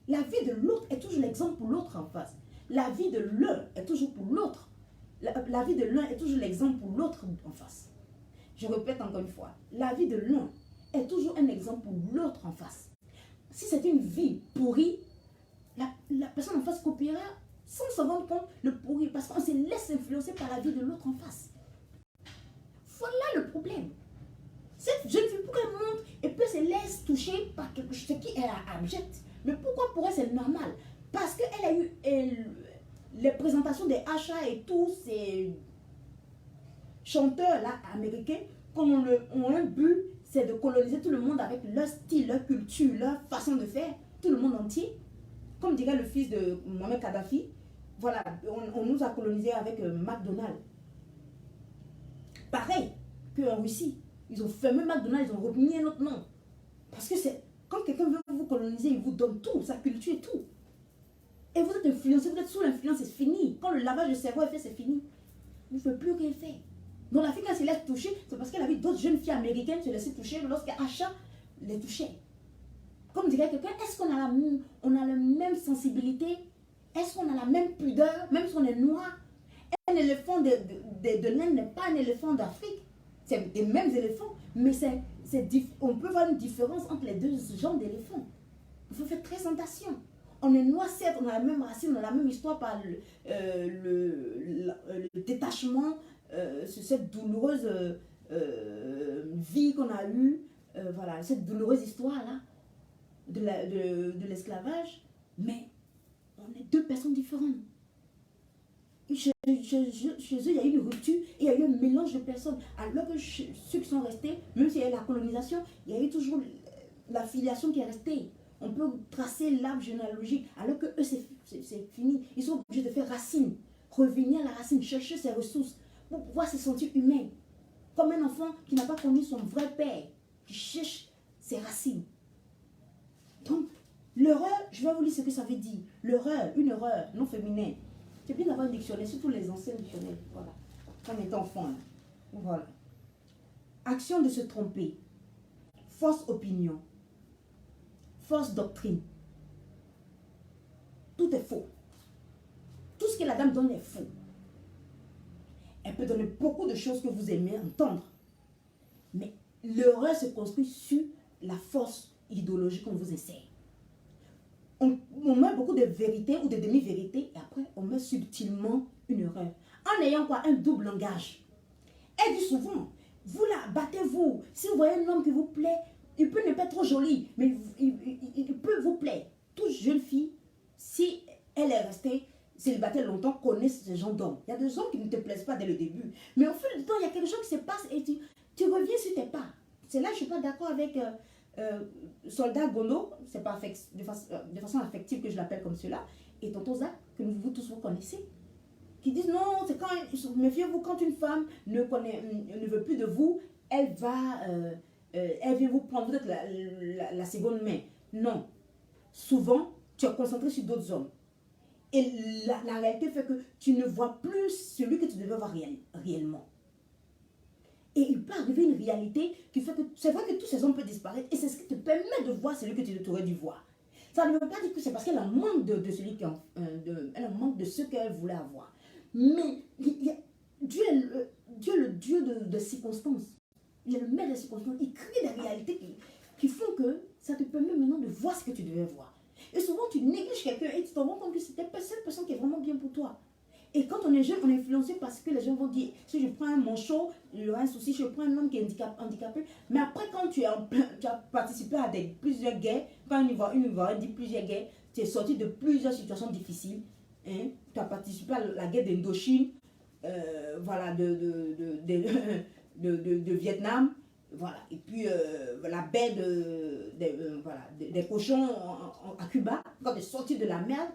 La vie de l'autre est toujours l'exemple pour l'autre en face. La vie de l'un est toujours pour l'autre. La vie de l'un est toujours l'exemple pour l'autre en face. Je répète encore une fois, la vie de l'un est toujours un exemple pour l'autre en face. Si c'est une vie pourrie, la personne en face copiera sans se rendre compte le pourri, parce qu'on se laisse influencer par la vie de l'autre en face. Voilà le problème. Cette jeune fille, pourquoi elle monte et peut se laisse toucher par quelque chose qui est abject. Mais pourquoi pour elle c'est normal? Parce qu'elle a eu les présentations des achats et tous ces chanteurs-là américains qui ont un but, c'est de coloniser tout le monde avec leur style, leur culture, leur façon de faire, tout le monde entier. Comme dirait le fils de Mohamed Kadhafi, voilà, on nous a colonisé avec McDonald's. Pareil qu'en Russie, ils ont fermé McDonald's, ils ont remis un autre nom. Parce que c'est quand quelqu'un veut vous coloniser, il vous donne tout, sa culture et tout. Et vous êtes influencé, vous êtes sous l'influence, c'est fini. Quand le lavage de cerveau est fait, c'est fini. Vous ne faites plus rien faire. Donc la fille, quand elle se laisse toucher, c'est parce qu'elle a vu d'autres jeunes filles américaines se laisser toucher lorsqu'Acha les touchait. Comme dirait quelqu'un, est-ce qu'on a la même sensibilité? Est-ce qu'on a la même pudeur, même si on est noir? Un éléphant de l'Inde n'est pas un éléphant d'Afrique. C'est les mêmes éléphants, mais on peut voir une différence entre les deux genres d'éléphants. Il faut faire très attention. On est noir, certes, on a la même racine, on a la même histoire par le détachement, cette douloureuse vie qu'on a eue, voilà, cette douloureuse histoire-là de l'esclavage, mais on est deux personnes différentes. Chez eux, il y a eu une rupture et il y a eu un mélange de personnes. Alors que ceux qui sont restés, même s'il y a eu la colonisation, il y a eu toujours la filiation qui est restée. On peut tracer l'arbre généalogique, alors que eux, c'est fini. Ils sont obligés de faire racine, revenir à la racine, chercher ses ressources pour pouvoir se sentir humain. Comme un enfant qui n'a pas connu son vrai père, qui cherche ses racines. Donc, l'erreur, je vais vous lire ce que ça veut dire. L'erreur, une erreur non féminine. C'est bien d'avoir un dictionnaire, surtout les anciens dictionnaires. Voilà. Quand on était enfant, là. Voilà. Action de se tromper. Fausse opinion. Fausse doctrine. Tout est faux. Tout ce que la dame donne est faux. Elle peut donner beaucoup de choses que vous aimez entendre. Mais l'erreur se construit sur la fausse idéologie qu'on vous essaie. On met beaucoup de vérités ou de demi-vérités et après on met subtilement une erreur. En ayant quoi? Un double langage. Elle dit souvent, vous là, battez-vous. Si vous voyez un homme qui vous plaît, il peut ne pas être trop joli, mais il peut vous plaire. Toute jeune fille, si elle est restée célibataire longtemps, connaît ce genre d'hommes. Il y a des hommes qui ne te plaisent pas dès le début. Mais au fil du temps, il y a quelque chose qui se passe et tu reviens sur tes pas. C'est là que je ne suis pas d'accord avec Soldat Gono, c'est pas de façon affective que je l'appelle comme cela, et Tonton Zach, que vous tous vous connaissez, qui disent non, c'est quand, méfiez-vous, quand une femme ne veut plus de vous, elle vient vous prendre, vous êtes la seconde main. Non. Souvent, tu es concentré sur d'autres hommes. Et la réalité fait que tu ne vois plus celui que tu devais voir réellement. Et il peut arriver une réalité qui fait que c'est vrai que tous ces hommes peuvent disparaître et c'est ce qui te permet de voir celui que tu aurais dû voir. Ça ne veut pas dire que c'est parce qu'elle en manque de celui elle en manque de ce qu'elle voulait avoir. Mais Dieu est le Dieu de circonstances. Il est le maître des circonstances. Il crée des réalités qui font que ça te permet maintenant de voir ce que tu devais voir. Et souvent tu négliges quelqu'un et tu te rends compte que c'était cette personne qui est vraiment bien pour toi. Et quand on est jeune, on est influencé parce que les gens vont dire, si je prends un manchot, il y aura un souci, je prends un homme qui est handicapé. Mais après, quand tu as participé à plusieurs guerres, quand une Ivoirienne dit plusieurs guerres, tu es sorti de plusieurs situations difficiles. Hein? Tu as participé à la guerre d'Indochine, voilà, de Vietnam, voilà. Et puis la baie des cochons à Cuba, quand tu es sorti de la merde.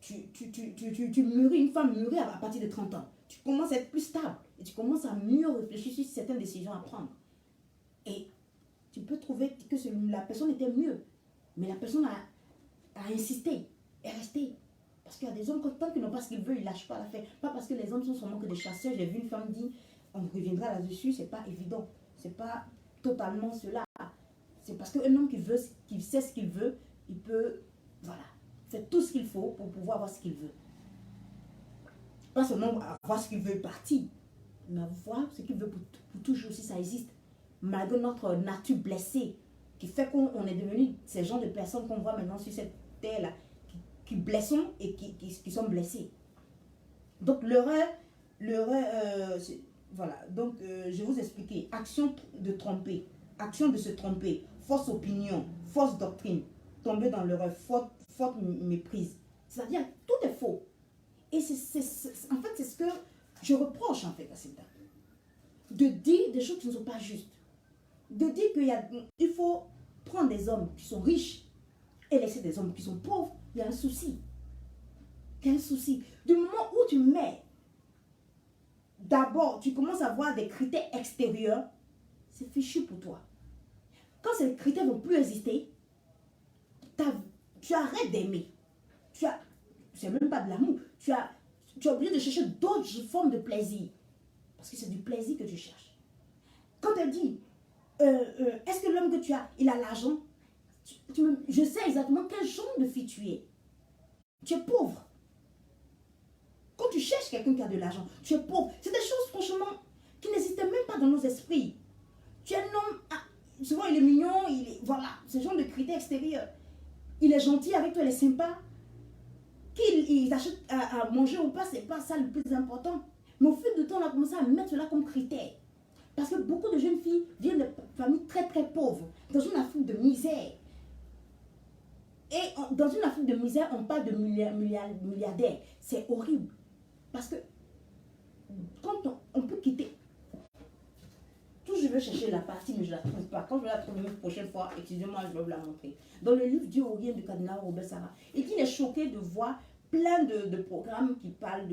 Tu mûris, une femme mûrit à partir de 30 ans. Tu commences à être plus stable et tu commences à mieux réfléchir sur certaines décisions à prendre. Et tu peux trouver que la personne était mieux, mais la personne à insister et rester. Parce qu'il y a des hommes, tant qu'ils n'ont pas ce qu'ils veulent, ils ne lâchent pas l'affaire. Pas parce que les hommes sont seulement que des chasseurs. J'ai vu une femme dire, on reviendra là-dessus, c'est pas évident. C'est pas totalement cela. C'est parce qu'un homme qui sait ce qu'il veut, il peut, voilà, faire tout ce qu'il faut pour pouvoir avoir ce qu'il veut. Pas seulement avoir ce qu'il veut partir, mais avoir ce qu'il veut pour toujours, si ça existe. Malgré notre nature blessée, qui fait qu'on est devenu ces gens de personnes qu'on voit maintenant sur cette terre-là, qui blessons et qui sont blessés. Donc l'erreur, voilà, donc je vais vous expliquer. Action de tromper, action de se tromper, fausse opinion, fausse doctrine, tomber dans l'erreur, faute méprise. C'est-à-dire, tout est faux. Et en fait, c'est ce que je reproche en fait à cette dame. De dire des choses qui ne sont pas justes. De dire qu'il faut prendre des hommes qui sont riches et laisser des hommes qui sont pauvres. Il y a un souci. Il y a un souci. Du moment où tu mets, d'abord, tu commences à voir des critères extérieurs, c'est fichu pour toi. Quand ces critères ne vont plus exister, tu arrêtes d'aimer. C'est même pas de l'amour. Tu es obligé de chercher d'autres formes de plaisir. Parce que c'est du plaisir que tu cherches. Quand elle dit, est-ce que l'homme que tu as, il a l'argent? Je sais exactement quel genre de fille tu es. Tu es pauvre. Quand tu cherches quelqu'un qui a de l'argent, tu es pauvre. C'est des choses, franchement, qui n'existaient même pas dans nos esprits. Tu es un homme, souvent il est mignon, voilà, ce genre de critères extérieurs. Il est gentil avec toi, il est sympa. Qu'il t'achète à manger ou pas, c'est pas ça le plus important. Mais au fil du temps, on a commencé à mettre cela comme critère. Parce que beaucoup de jeunes filles viennent de familles très très pauvres, dans une Afrique de misère. Et dans une Afrique de misère, on parle de milliardaires. C'est horrible. Parce que quand on peut quitter, tout je veux chercher la partie, mais je ne la trouve pas. Quand je vais la trouver une prochaine fois, excusez-moi, je vais vous la montrer. Dans le livre Dieu ou rien du cardinal Robert Sarah, il dit qu'il est choqué de voir plein de programmes qui parlent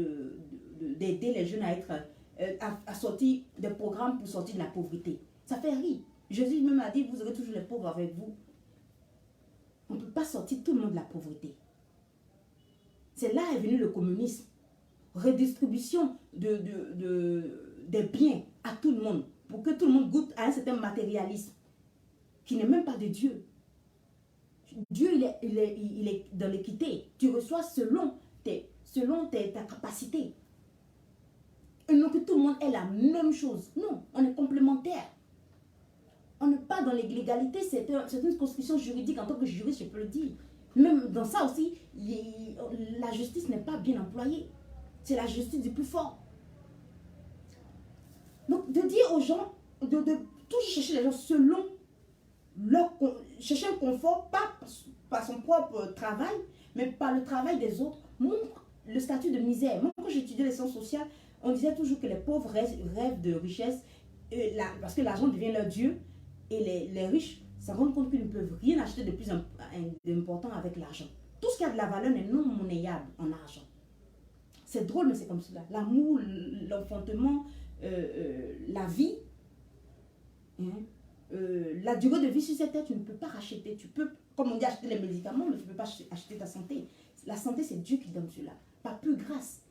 d'aider les jeunes à être à sortir des programmes pour sortir de la pauvreté. Ça fait rire. Jésus même a dit, vous aurez toujours les pauvres avec vous. On ne peut pas sortir tout le monde de la pauvreté. C'est là est venu le communisme. Redistribution des biens à tout le monde, pour que tout le monde goûte à un certain matérialisme qui n'est même pas de Dieu. Dieu, il est dans l'équité. Tu reçois selon ta capacité. Et non que tout le monde ait la même chose. Non, on est complémentaires. On n'est pas dans l'égalité, c'est une construction juridique. En tant que juriste, je peux le dire. Même dans ça aussi, la justice n'est pas bien employée. C'est la justice du plus fort. Donc, de dire aux gens, de toujours chercher les gens selon chercher un confort, pas par son propre travail, mais par le travail des autres, montre le statut de misère. Moi, quand j'étudiais les sciences sociales, on disait toujours que les pauvres rêvent de richesse, parce que l'argent devient leur dieu, et les riches se rendent compte qu'ils ne peuvent rien acheter de plus important avec l'argent. Tout ce qui a de la valeur n'est non monnayable en argent. C'est drôle, mais c'est comme cela. L'amour, l'enfantement, la vie, la durée de vie sur cette terre, tu ne peux pas racheter. Tu peux, comme on dit, acheter les médicaments, mais tu ne peux pas acheter ta santé. La santé, c'est Dieu qui donne cela. Pas plus grâce.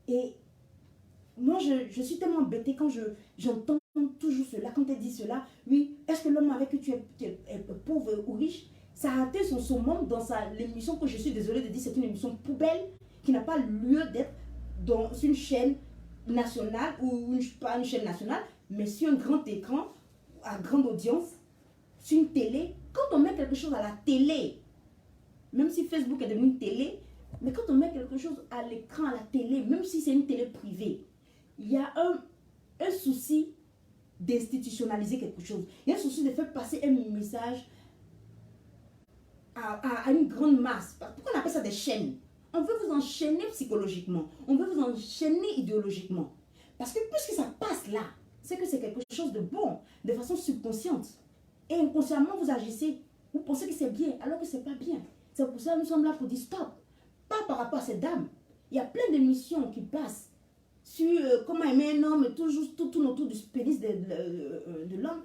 Et moi, je suis tellement embêtée quand j'entends toujours cela. Quand elle dit cela, oui, est-ce que l'homme avec qui tu es pauvre ou riche, ça a atteint son summum dans l'émission que je suis désolée de dire, c'est une émission poubelle qui n'a pas lieu d'être dans une chaîne nationale ou pas une chaîne nationale, mais sur un grand écran, à grande audience, sur une télé. Quand on met quelque chose à la télé, même si Facebook est devenu une télé, mais quand on met quelque chose à l'écran, à la télé, même si c'est une télé privée, il y a un souci d'institutionnaliser quelque chose. Il y a un souci de faire passer un message à une grande masse. Pourquoi on appelle ça des chaînes? On veut vous enchaîner psychologiquement. On veut vous enchaîner idéologiquement. Parce que puisque ça passe là, c'est que c'est quelque chose de bon, de façon subconsciente. Et inconsciemment, vous agissez. Vous pensez que c'est bien, alors que ce n'est pas bien. C'est pour ça que nous sommes là pour dire stop. Pas par rapport à ces dames. Il y a plein d'émissions qui passent sur comment aimer un homme, tout autour du pénis de l'homme.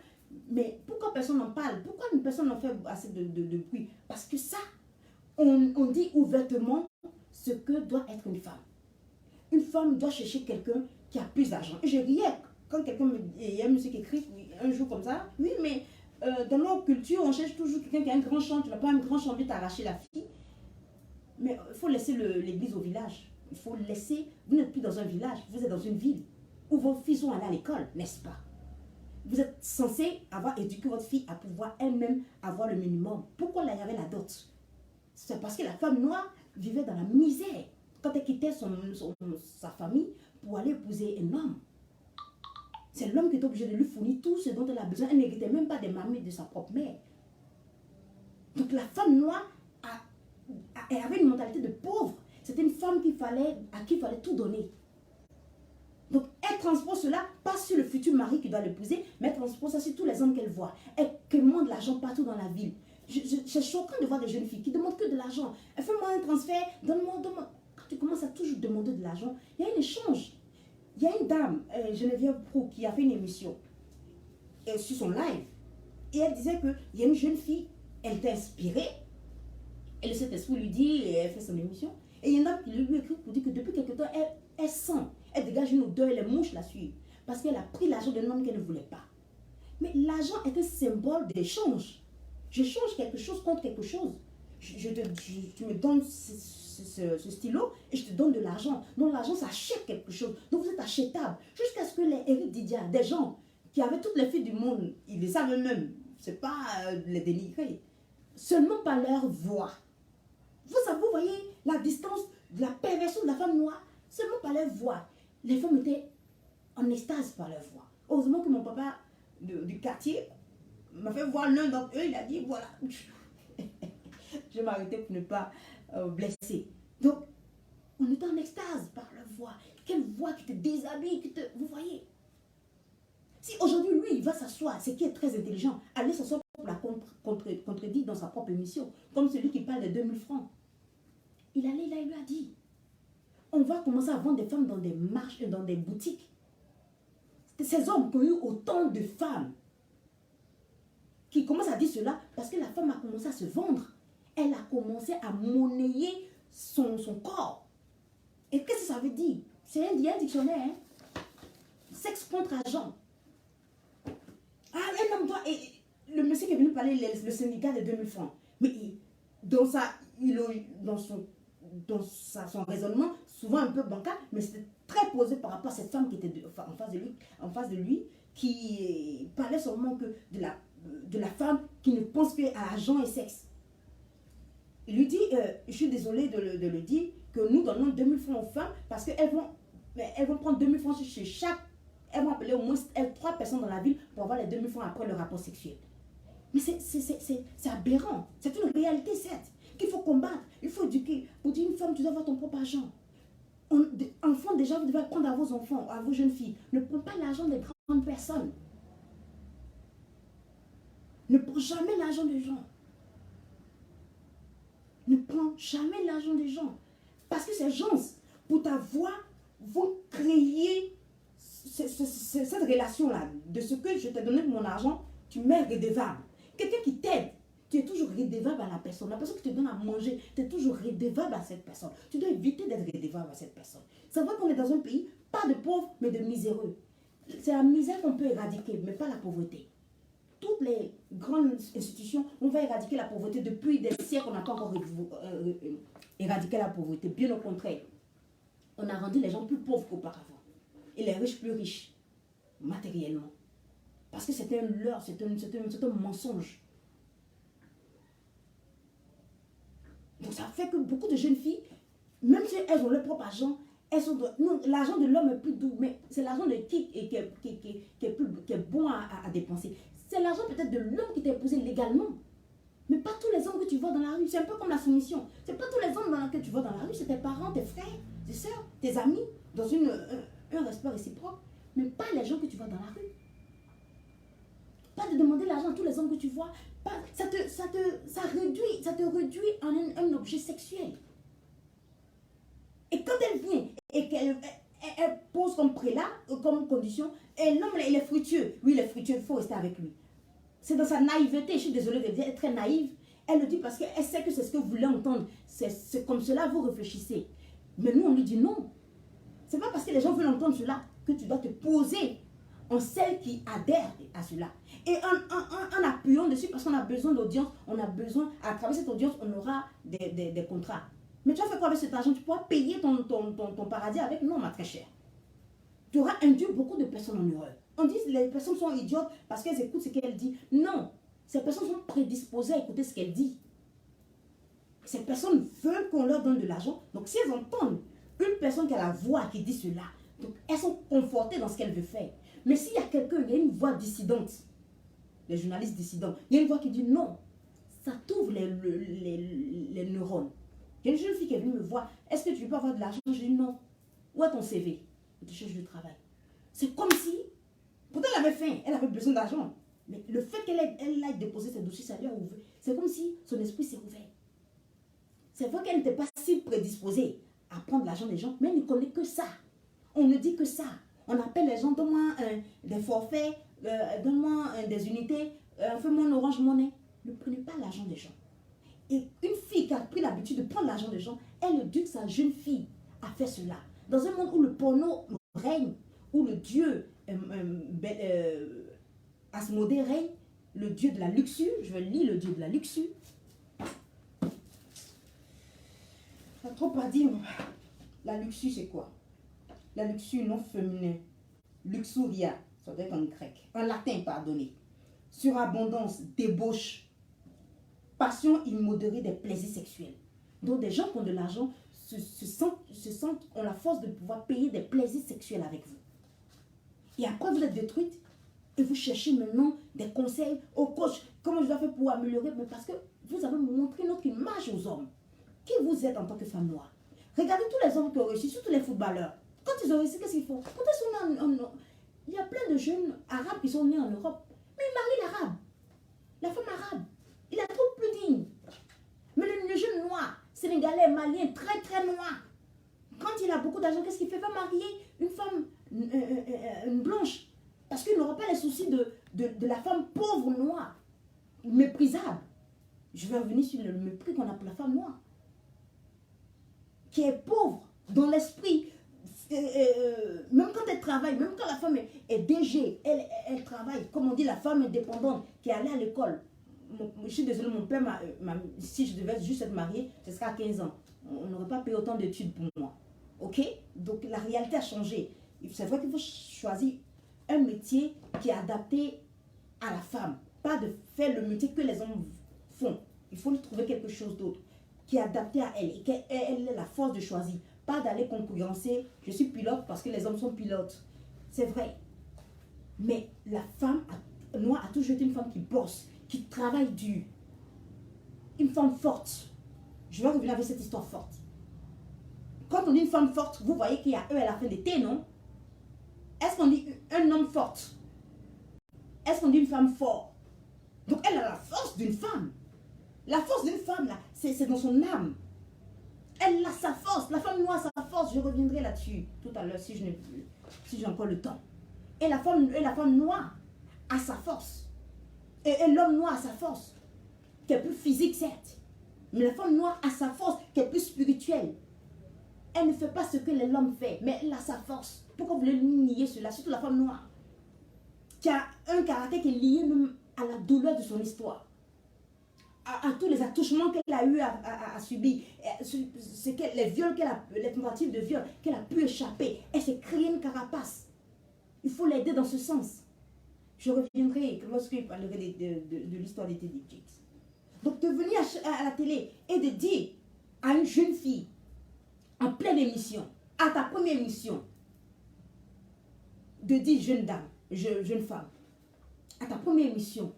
Mais pourquoi personne n'en parle? Pourquoi personne n'en fait assez de bruit? Parce que ça, on dit ouvertement ce que doit être une femme. Une femme doit chercher quelqu'un qui a plus d'argent. Et je riais quand quelqu'un me dit, il y a un monsieur qui écrit un jour comme ça, oui, mais dans notre culture, on cherche toujours quelqu'un qui a un grand champ, tu n'as pas un grand champ, tu t'arracher la fille. Mais il faut laisser l'église au village. Il faut laisser, vous n'êtes plus dans un village, vous êtes dans une ville où vos filles sont allées à l'école, n'est-ce pas? Vous êtes censé avoir éduqué votre fille à pouvoir elle-même avoir le minimum. Pourquoi il y avait la dot? C'est parce que la femme noire vivait dans la misère quand elle quittait sa famille pour aller épouser un homme. C'est l'homme qui est obligé de lui fournir tout ce dont elle a besoin. Elle n'héritait même pas des mamies de sa propre mère. Donc la femme noire avait une mentalité de pauvre. C'était une femme à qui il fallait tout donner. Donc elle transpose cela, pas sur le futur mari qui doit l'épouser, mais elle transpose ça sur tous les hommes qu'elle voit. Elle demande de l'argent partout dans la ville. C'est choquant de voir des jeunes filles qui demandent que de l'argent. Elle fait moi un transfert, donne-moi. Quand tu commences à toujours demander de l'argent, il y a un échange. Il y a une dame, Geneviève Pro, qui a fait une émission sur son live. Et elle disait qu'il y a une jeune fille, elle était inspirée. Et le Saint-Esprit lui dit, et elle fait son émission. Et il y a une dame qui lui écrit pour dire que depuis quelque temps, elle sent, elle dégage une odeur et les mouches la suivent. Parce qu'elle a pris l'argent d'un homme qu'elle ne voulait pas. Mais l'argent est un symbole d'échange. J'échange quelque chose contre quelque chose. Tu me donnes ce stylo et je te donne de l'argent. Donc l'argent, ça achète quelque chose. Donc vous êtes achetable. Jusqu'à ce que les Eric Didia, des gens qui avaient toutes les filles du monde, ils le savent eux-mêmes. C'est pas les dénigrer. Seulement par leur voix. Vous voyez la distance de la perversion de la femme noire. Seulement par leur voix. Les femmes étaient en extase par leur voix. Heureusement que mon papa du quartier m'a fait voir l'un d'entre eux. Il a dit, voilà. Je vais m'arrêter pour ne pas blesser. Donc, on était en extase par leur voix. Quelle voix qui te déshabille, vous voyez. Si aujourd'hui, lui, il va s'asseoir, c'est qui est très intelligent, aller s'asseoir pour la contredire dans sa propre émission, comme celui qui parle de 2000 francs. Il allait là, il lui a dit, on va commencer à vendre des femmes dans des marches, dans des boutiques. Ces hommes qui ont eu autant de femmes, qui commencent à dire cela, parce que la femme a commencé à se vendre. Elle a commencé à monnayer son corps. Et qu'est-ce que ça veut dire? C'est un dictionnaire. Hein? Sexe contre argent. Ah, un homme doit... Et le monsieur qui est venu parler, le syndicat de 2000 francs. Mais dans son raisonnement, souvent un peu bancal, mais c'était très posé par rapport à cette femme qui était en face de lui, qui parlait seulement que de la femme qui ne pense qu'à argent et sexe. Il lui dit, je suis désolée de le dire, que nous donnons 2000 francs aux femmes parce qu'elles vont prendre 2000 francs chez chaque... Elles vont appeler au moins 3 personnes dans la ville pour avoir les 2000 francs après le rapport sexuel. Mais c'est aberrant. C'est une réalité, certes, qu'il faut combattre. Il faut éduquer. Pour dire une femme, tu dois avoir ton propre argent. Enfants, déjà, vous devez apprendre à vos enfants, à vos jeunes filles. Ne prends pas l'argent des grandes personnes. Ne prends jamais l'argent des gens. Ne prends jamais l'argent des gens. Parce que ces gens, pour ta voix, vont créer cette relation-là. De ce que je t'ai donné de mon argent, tu m'es redevable. Quelqu'un qui t'aide, tu es toujours redevable à la personne. La personne qui te donne à manger, tu es toujours redevable à cette personne. Tu dois éviter d'être redevable à cette personne. C'est vrai qu'on est dans un pays, pas de pauvres, mais de miséreux. C'est la misère qu'on peut éradiquer, mais pas la pauvreté. Toutes les grandes institutions, on va éradiquer la pauvreté. Depuis des siècles, on n'a pas encore éradiqué la pauvreté. Bien au contraire, on a rendu les gens plus pauvres qu'auparavant. Et les riches plus riches, matériellement. Parce que c'était un leurre, c'était un mensonge. Donc ça fait que beaucoup de jeunes filles, même si elles ont leur propre argent, l'argent de l'homme est plus doux, mais c'est l'argent de qui est bon à dépenser. C'est l'argent peut-être de l'homme qui t'a épousé légalement. Mais pas tous les hommes que tu vois dans la rue. C'est un peu comme la soumission. C'est pas tous les hommes que tu vois dans la rue. C'est tes parents, tes frères, tes soeurs, tes amis, dans un respect réciproque. Mais pas les gens que tu vois dans la rue. Pas de demander l'argent à tous les hommes que tu vois. Ça te réduit en un objet sexuel. Et quand elle vient et qu'elle pose comme prélat, comme condition, et l'homme il est fructueux. Oui, il est fructueux, il faut rester avec lui. C'est dans sa naïveté, je suis désolée de le dire, elle est très naïve. Elle le dit parce qu'elle sait que c'est ce que vous voulez entendre. C'est comme cela vous réfléchissez. Mais nous, on lui dit non. C'est pas parce que les gens veulent entendre cela que tu dois te poser en celle qui adhère à cela. Et en appuyant dessus, parce qu'on a besoin d'audience, on a besoin, à travers cette audience, on aura des contrats. Mais tu as fait quoi avec cet argent? Tu pourras payer ton paradis avec? Non, ma très chère. Tu auras induit beaucoup de personnes en erreur. On dit que les personnes sont idiotes parce qu'elles écoutent ce qu'elle dit. Non, ces personnes sont prédisposées à écouter ce qu'elle dit. Ces personnes veulent qu'on leur donne de l'argent. Donc si elles entendent une personne qui a la voix qui dit cela, donc elles sont confortées dans ce qu'elle veut faire. Mais s'il y a quelqu'un, il y a une voix dissidente, les journalistes dissidents, il y a une voix qui dit non, ça t'ouvre les neurones. Il y a une jeune fille qui est venue me voir, est-ce que tu peux avoir de l'argent? Je dis non. Où est ton CV? Je te cherche du travail. C'est comme si, pourtant elle avait faim, elle avait besoin d'argent. Mais le fait qu'elle ait déposé ses dossiers, ça lui a ouvert. C'est comme si son esprit s'est ouvert. C'est vrai qu'elle n'était pas si prédisposée à prendre l'argent des gens, mais elle ne connaît que ça. On ne dit que ça. On appelle les gens, donne-moi des forfaits, donne-moi des unités, fais-moi une Orange Money. Ne prenez pas l'argent des gens. Et une fille qui a pris l'habitude de prendre l'argent des gens, elle éduque sa jeune fille à faire cela. Dans un monde où le porno règne, où le dieu Asmodée règne, le dieu de la luxure, je vais lire le dieu de la luxure. Ça trop pas dire. La luxure, c'est quoi? La luxure non féminin. Luxuria, ça doit être en grec. En latin, pardonnez. Surabondance, débauche, passion immodérée des plaisirs sexuels. Donc des gens qui ont de l'argent ont la force de pouvoir payer des plaisirs sexuels avec vous. Et après, vous êtes détruite et vous cherchez maintenant des conseils au coach. Comment je dois faire pour améliorer? Mais parce que vous avez montré notre image aux hommes. Qui vous êtes en tant que femme noire? Regardez tous les hommes qui ont réussi, surtout les footballeurs. Quand ils ont réussi, qu'est-ce qu'ils font? Quand ils sont nés il y a plein de jeunes arabes qui sont nés en Europe. Mais ils marient l'arabe. La femme arabe. Il la trouve plus digne. Mais le jeune noir, sénégalais, malien, très très noir, quand il a beaucoup d'argent, qu'est-ce qu'il fait? Il va marier une femme une blanche. Parce qu'il n'aura pas les soucis de la femme pauvre noire, méprisable. Je vais revenir sur le mépris qu'on a pour la femme noire. Qui est pauvre dans l'esprit. Même quand elle travaille, même quand la femme est DG, elle travaille, comme on dit, la femme indépendante qui est allée à l'école. Je suis désolée, mon père, si je devais juste être mariée, ce serait à 15 ans. On n'aurait pas payé autant d'études pour moi. Ok? Donc la réalité a changé. C'est vrai qu'il faut choisir un métier qui est adapté à la femme. Pas de faire le métier que les hommes font. Il faut lui trouver quelque chose d'autre qui est adapté à elle et qu'elle ait la force de choisir. Pas d'aller concurrencer, je suis pilote parce que les hommes sont pilotes. C'est vrai. Mais la femme noire a toujours été une femme qui bosse, qui travaille dur. Une femme forte. Je vais revenir avec cette histoire forte. Quand on dit une femme forte, vous voyez qu'il y a E à la fin des T, non? Est-ce qu'on dit un homme fort? Est-ce qu'on dit une femme forte? Donc elle a la force d'une femme. La force d'une femme, là, c'est dans son âme. Elle a sa force. La femme noire a sa force. Je reviendrai là-dessus tout à l'heure si j'ai encore le temps. Et la femme noire a sa force. Et l'homme noir a sa force. Qui est plus physique, certes. Mais la femme noire a sa force qui est plus spirituelle. Elle ne fait pas ce que l'homme fait, mais elle a sa force. Pourquoi vous voulez nier cela? Surtout la femme noire. Qui a un caractère qui est lié même à la douleur de son histoire. À tous les attouchements qu'elle a eu à subir, les viols les tentatives de viol qu'elle a pu échapper. Elle s'est créée une carapace. Il faut l'aider dans ce sens. Je reviendrai lorsque je parlerai de l'histoire des Teddy Jakes. Donc de venir à la télé et de dire à une jeune fille en pleine émission, à ta première émission, de dire jeune dame, jeune femme, à ta première émission,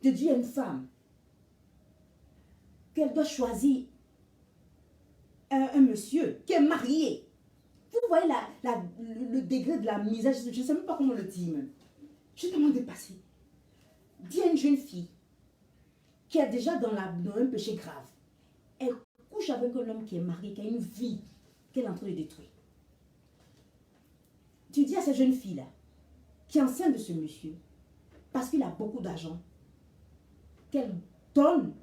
de dire à une femme qu'elle doit choisir un monsieur qui est marié. Vous voyez le degré de la misère, je ne sais même pas comment le dire même. Je suis tellement dépassée. Dis à une jeune fille qui est déjà dans un péché grave. Elle couche avec un homme qui est marié, qui a une vie qu'elle est en train de détruire. Tu dis à cette jeune fille-là, qui est enceinte de ce monsieur, parce qu'il a beaucoup d'argent, qu'elle donne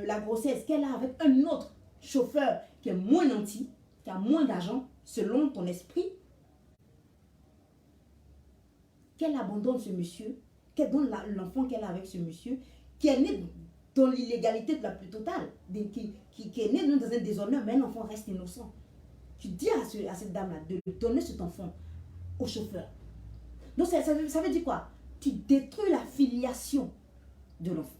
la grossesse qu'elle a avec un autre chauffeur qui est moins nanti, qui a moins d'argent, selon ton esprit, qu'elle abandonne ce monsieur, qu'elle donne l'enfant qu'elle a avec ce monsieur, qui est né dans l'illégalité de la plus totale, qui est né dans un déshonneur, mais un enfant reste innocent. Tu dis à cette dame-là de donner cet enfant au chauffeur. Donc ça veut dire quoi? Tu détruis la filiation de l'enfant.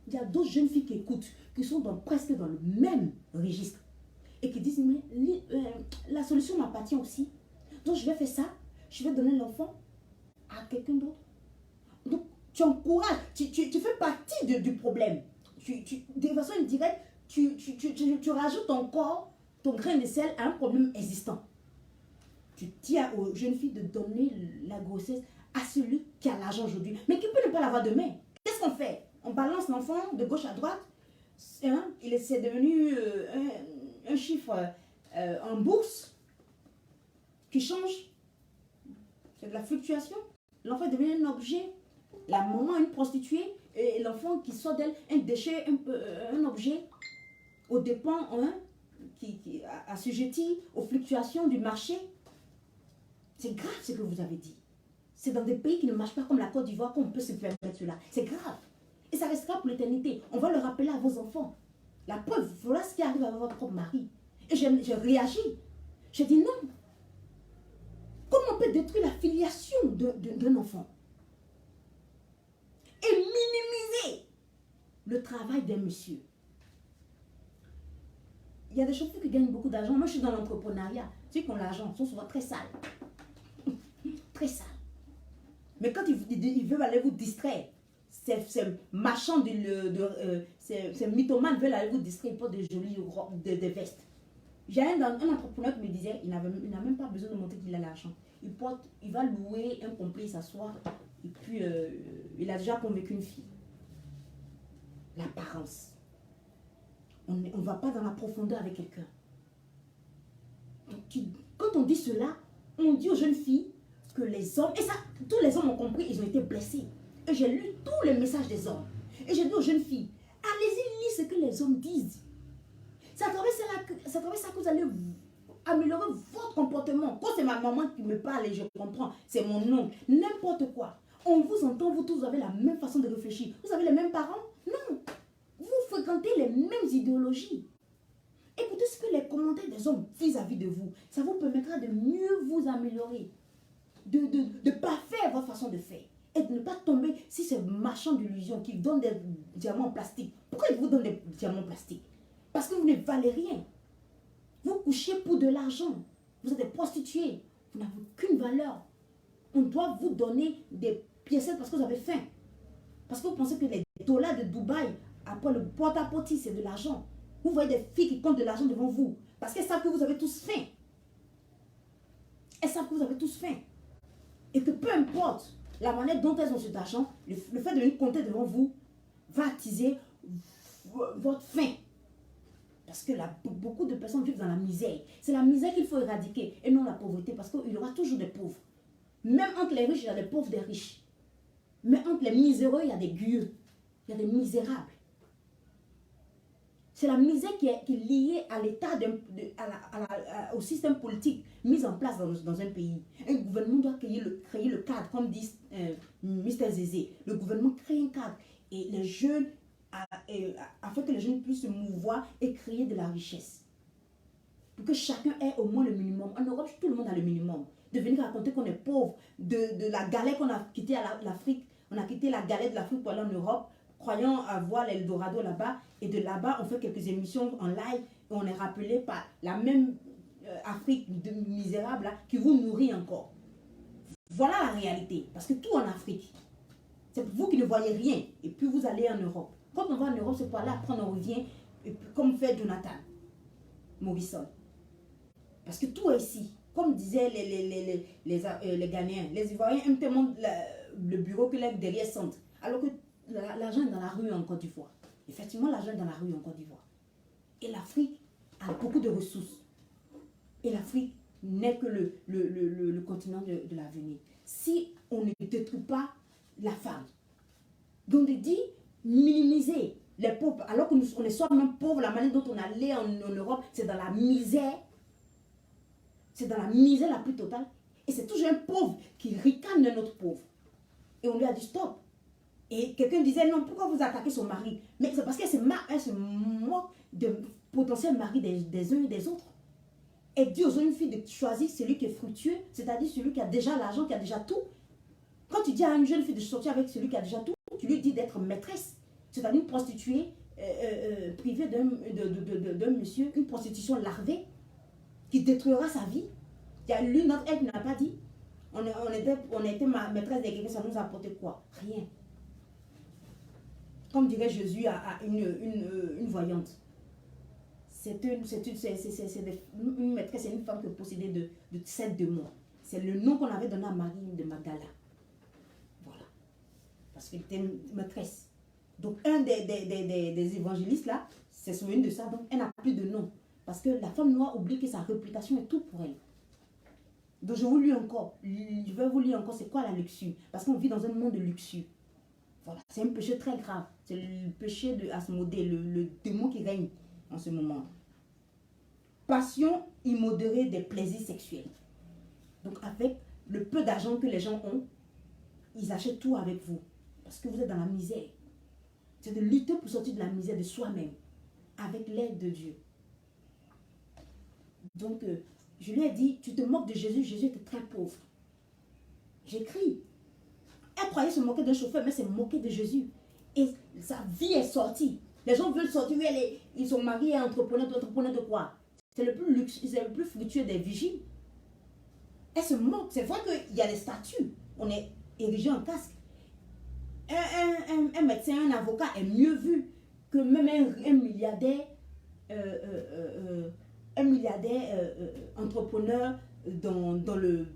Il y a d'autres jeunes filles qui écoutent, qui sont presque dans le même registre et qui disent, mais la solution m'appartient aussi. Donc je vais faire ça, je vais donner l'enfant à quelqu'un d'autre. Donc tu encourages, tu fais partie du problème. De façon indirecte, tu rajoutes encore ton grain de sel à un problème existant. Tu dis aux jeunes filles de donner la grossesse à celui qui a l'argent aujourd'hui, mais qui peut ne pas l'avoir demain. Qu'est-ce qu'on fait? On balance l'enfant de gauche à droite. C'est devenu un chiffre en bourse qui change. C'est de la fluctuation. L'enfant est devenu un objet. La maman une prostituée et l'enfant qui sort d'elle un déchet, un objet aux dépens qui assujetti aux fluctuations du marché. C'est grave ce que vous avez dit. C'est dans des pays qui ne marchent pas comme la Côte d'Ivoire qu'on peut se permettre cela. C'est grave. Et ça restera pour l'éternité. On va le rappeler à vos enfants. La preuve, voilà ce qui arrive à votre propre mari. Et j'ai réagi. J'ai dit non. Comment on peut détruire la filiation d'un enfant? Et minimiser le travail d'un monsieur. Il y a des chauffeurs qui gagnent beaucoup d'argent. Moi, je suis dans l'entrepreneuriat. Ceux qui ont l'argent sont souvent très sales. Très sales. Mais quand ils veulent aller vous distraire, ces marchands, ces mythomanes veulent aller vous distraire pour des jolies des vestes. J'ai un entrepreneur qui me disait, il n'a même pas besoin de montrer qu'il a l'argent. Il va louer un complet, s'asseoir, et puis il a déjà convaincu une fille. L'apparence. On ne va pas dans la profondeur avec quelqu'un. Quand on dit cela, on dit aux jeunes filles que les hommes, et ça, tous les hommes ont compris, ils ont été blessés. Et j'ai lu tous les messages des hommes. Et j'ai dit aux jeunes filles, allez-y, lisez ce que les hommes disent. C'est à travers ça que vous allez améliorer votre comportement. Quand c'est ma maman qui me parle et je comprends, c'est mon oncle, n'importe quoi. On vous entend, vous tous, vous avez la même façon de réfléchir. Vous avez les mêmes parents? Non. Vous fréquentez les mêmes idéologies. Écoutez ce que les commentaires des hommes vis-à-vis de vous. Ça vous permettra de mieux vous améliorer. De parfaire votre façon de faire. Et de ne pas tomber si ces marchands d'illusions qui donnent des diamants en plastique. Pourquoi ils vous donnent des diamants en plastique? Parce que vous ne valez rien. Vous couchez pour de l'argent. Vous êtes des prostituées. Vous n'avez aucune valeur. On doit vous donner des piécettes parce que vous avez faim. Parce que vous pensez que les dollars de Dubaï, après le porte-à-porte, c'est de l'argent. Vous voyez des filles qui comptent de l'argent devant vous. Parce qu'elles savent que vous avez tous faim. Elles savent que vous avez tous faim. Et que peu importe la manière dont elles ont cet argent, le fait de venir compter devant vous va attiser votre faim. Parce que beaucoup de personnes vivent dans la misère. C'est la misère qu'il faut éradiquer et non la pauvreté. Parce qu'il y aura toujours des pauvres. Même entre les riches, il y a des pauvres, des riches. Mais entre les miséreux, il y a des gueux. Il y a des misérables. C'est la misère qui est liée à l'état, au système politique mis en place dans un pays. Un gouvernement doit créer le cadre, comme dit Mr. Zézé. Le gouvernement crée un cadre et les jeunes, afin que les jeunes puissent se mouvoir et créer de la richesse. Pour que chacun ait au moins le minimum. En Europe, tout le monde a le minimum. De venir raconter qu'on est pauvre, de la galère qu'on a quitté l'Afrique. On a quitté la galère de l'Afrique pour aller en Europe, croyant avoir l'Eldorado là-bas. Et de là-bas, on fait quelques émissions en live et on est rappelé par la même Afrique misérable là, qui vous nourrit encore. Voilà la réalité. Parce que tout en Afrique, c'est vous qui ne voyez rien. Et puis vous allez en Europe. Quand on va en Europe, c'est pour aller apprendre, on revient, et puis, comme fait Jonathan Morrison. Parce que tout est ici. Comme disaient les Ghanéens, les Ivoiriens aiment tellement le bureau que les derrière sentent. Alors que l'argent est dans la rue en Côte d'Ivoire. Effectivement, l'argent est dans la rue en Côte d'Ivoire. Et l'Afrique a beaucoup de ressources. Et l'Afrique n'est que le continent de l'avenir. Si on ne détruit pas la femme, Donc, il dit minimiser les pauvres, alors que nous, on est soi-même pauvres, la manière dont on allait en Europe, c'est dans la misère. C'est dans la misère la plus totale. Et c'est toujours un pauvre qui ricane de notre pauvre. Et on lui a dit stop. Et quelqu'un disait non, pourquoi vous attaquez son mari? Mais c'est parce qu'elle se moque de potentiel mari des uns et des autres. Et dit aux jeunes filles de choisir celui qui est fructueux, c'est-à-dire celui qui a déjà l'argent, qui a déjà tout. Quand tu dis à une jeune fille de sortir avec celui qui a déjà tout, tu lui dis d'être maîtresse. C'est-à-dire une prostituée privée d'un monsieur, une prostitution larvée qui détruira sa vie. Il y a l'une d'entre elles qui n'a pas dit. On était maîtresse de quelqu'un, ça nous a apporté quoi? Rien. Comme dirait Jésus à une voyante. Une maîtresse, c'est une femme qui possédait de 7 démons. C'est le nom qu'on avait donné à Marie de Magdala. Voilà. Parce qu'elle était maîtresse. Donc, un des évangélistes là, s'est souvenu de ça. Donc, elle n'a plus de nom. Parce que la femme noire oublie que sa réputation est tout pour elle. Donc, je vais vous lire encore, c'est quoi la luxure? Parce qu'on vit dans un monde de luxure. Voilà, c'est un péché très grave. C'est le péché de Asmodée, le démon qui règne en ce moment. Passion immodérée des plaisirs sexuels. Donc, avec le peu d'argent que les gens ont, ils achètent tout avec vous. Parce que vous êtes dans la misère. C'est de lutter pour sortir de la misère de soi-même. Avec l'aide de Dieu. Donc, je lui ai dit, tu te moques de Jésus, Jésus était très pauvre. J'écris. Elle croyait se moquer d'un chauffeur, mais c'est moquer de Jésus. Et sa vie est sortie. Les gens veulent sortir, ils sont mariés et entrepreneurs de quoi? C'est le plus luxe, c'est le plus fructueux des vigiles. Elle se moque. C'est vrai qu'il y a des statuts. On est érigé en casque. Un médecin, un avocat est mieux vu que même un milliardaire, entrepreneur dans le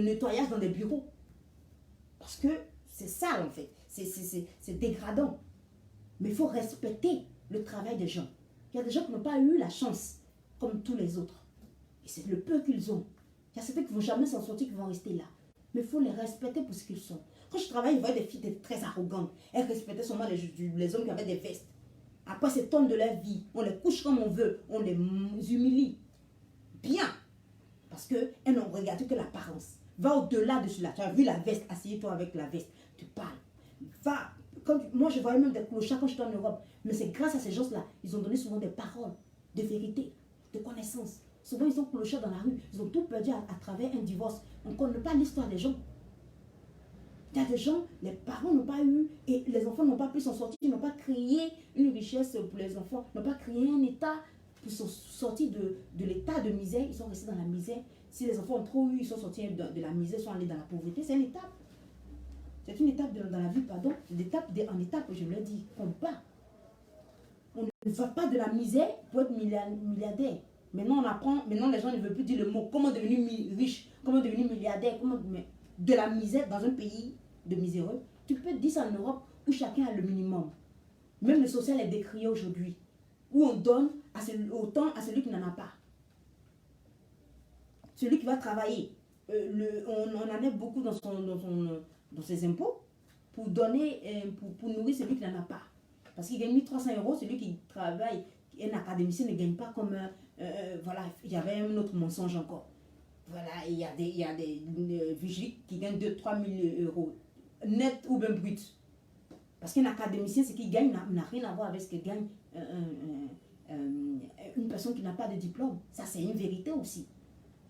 nettoyage dans des bureaux. Parce que c'est sale en fait. C'est dégradant. Mais il faut respecter le travail des gens. Il y a des gens qui n'ont pas eu la chance comme tous les autres. Et c'est le peu qu'ils ont. Il y a certains qui ne vont jamais s'en sortir, qui vont rester là. Mais il faut les respecter pour ce qu'ils sont. Quand je travaille, je vois des filles très arrogantes. Elles respectaient seulement les hommes qui avaient des vestes. Après, c'est temps de leur vie. On les couche comme on veut. On les humilie. Bien. Parce qu'elles n'ont regardé que l'apparence. Va au-delà de cela. Tu as vu la veste. Assieds-toi avec la veste. Tu parles. Va. Moi, je voyais même des clochards quand j'étais en Europe. Mais c'est grâce à ces gens-là. Ils ont donné souvent des paroles, de vérité, de connaissances. Souvent, ils sont clochards dans la rue. Ils ont tout perdu à travers un divorce. On ne connaît pas l'histoire des gens. Il y a des gens, les parents n'ont pas eu, et les enfants n'ont pas pu s'en sortir, ils n'ont pas créé une richesse pour les enfants, n'ont pas créé un état pour sortir de l'état de misère. Ils sont restés dans la misère. Si les enfants ont trop eu, ils sont sortis de la misère, ils sont allés dans la pauvreté. C'est une étape. C'est une étape dans la vie, pardon. D'étape en étape, je me l'ai dit, on bat. On ne va pas de la misère pour être milliardaire. Maintenant, on apprend, maintenant les gens ne veulent plus dire le mot. Comment devenir riche? Comment devenir milliardaire? Mais de la misère dans un pays de miséreux, tu peux dire ça en Europe où chacun a le minimum. Même le social est décrié aujourd'hui. Où on donne autant à celui qui n'en a pas. Celui qui va travailler. On en a beaucoup dans ses impôts pour donner, pour nourrir celui qui n'en a pas. Parce qu'il gagne 1300 €, celui qui travaille, un académicien ne gagne pas comme... voilà, il y avait un autre mensonge encore. Voilà, il y a des vigiles qui gagnent 2-3 000 € net ou bien brut. Parce qu'un académicien, ce qu'il gagne n'a rien à voir avec ce que gagne une personne qui n'a pas de diplôme. Ça, c'est une vérité aussi.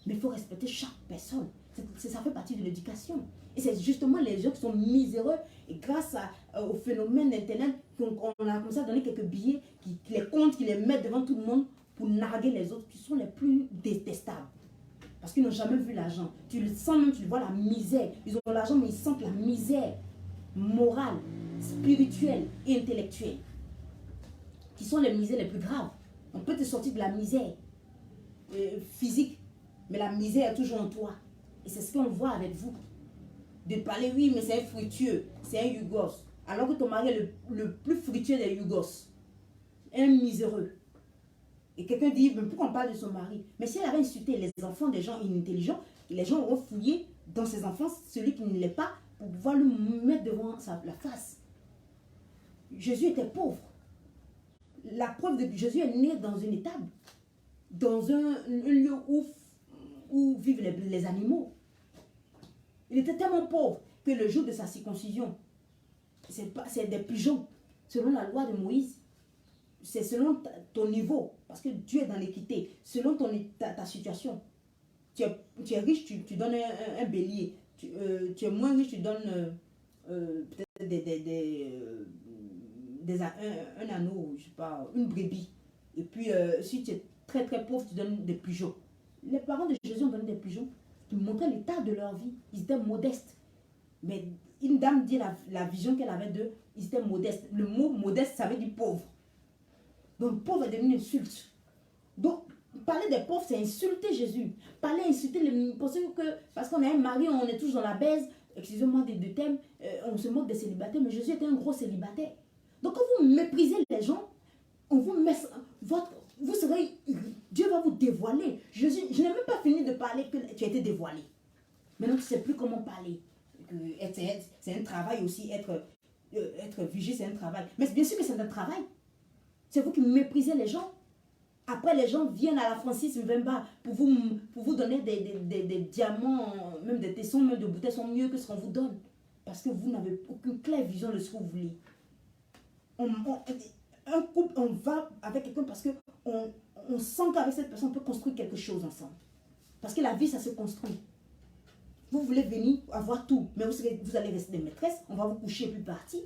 Mais il faut respecter chaque personne. Ça fait partie de l'éducation. Et c'est justement les gens qui sont miséreux. Et grâce au phénomène d'Internet, on a commencé à donner quelques billets, qui les comptent, qui les mettent devant tout le monde pour narguer les autres, qui sont les plus détestables. Parce qu'ils n'ont jamais vu l'argent. Tu le sens même, tu vois la misère. Ils ont l'argent, mais ils sentent la misère morale, spirituelle et intellectuelle. Qui sont les misères les plus graves. On peut te sortir de la misère physique, mais la misère est toujours en toi. Et c'est ce qu'on voit avec vous. De parler, oui, mais c'est un fructueux, c'est un Yougos. Alors que ton mari est le plus fructueux des Yougos. Un miséreux. Et quelqu'un dit, mais pourquoi on parle de son mari? Mais si elle avait insulté les enfants des gens inintelligents, les gens auront fouillé dans ses enfants celui qui ne l'est pas pour pouvoir lui mettre devant la face. Jésus était pauvre. La preuve de que Jésus est né dans une étable, dans un lieu où vivent les animaux. Il était tellement pauvre que le jour de sa circoncision, c'est des pigeons, selon la loi de Moïse. C'est selon ton niveau, parce que Dieu est dans l'équité, selon ta situation. Tu es riche, tu donnes un bélier. Tu es moins riche, tu donnes peut-être un anneau, je sais pas, une brebis. Et puis, si tu es très très pauvre, tu donnes des pigeons. Les parents de Jésus ont donné des pigeons qui montraient l'état de leur vie. Ils étaient modestes. Mais une dame dit la vision qu'elle avait d'eux, ils étaient modestes. Le mot modeste, ça veut dire pauvre. Donc, pauvre est devenu une insulte. Donc, parler des pauvres, c'est insulter Jésus. Parler, insulter les... Parce qu'on a un mari, on est tous dans la baise. Excusez-moi des thèmes. On se moque des célibataires, mais Jésus était un gros célibataire. Donc, quand vous méprisez les gens, on vous met... Vous serez... Dieu va vous dévoiler. Jésus, je n'ai même pas fini de parler que tu as été dévoilé. Maintenant, tu ne sais plus comment parler. C'est un travail aussi. Être vigile, c'est un travail. Mais bien sûr que c'est un travail. C'est vous qui méprisez les gens. Après, les gens viennent à la Francis Mbemba pour vous donner des diamants, même des tessons, même des bouteilles sont mieux que ce qu'on vous donne. Parce que vous n'avez aucune claire vision de ce que vous voulez. Un couple, on va avec quelqu'un parce qu'on sent qu'avec cette personne, on peut construire quelque chose ensemble. Parce que la vie, ça se construit. Vous voulez venir avoir tout, mais vous allez rester des maîtresses, on va vous coucher et puis partir.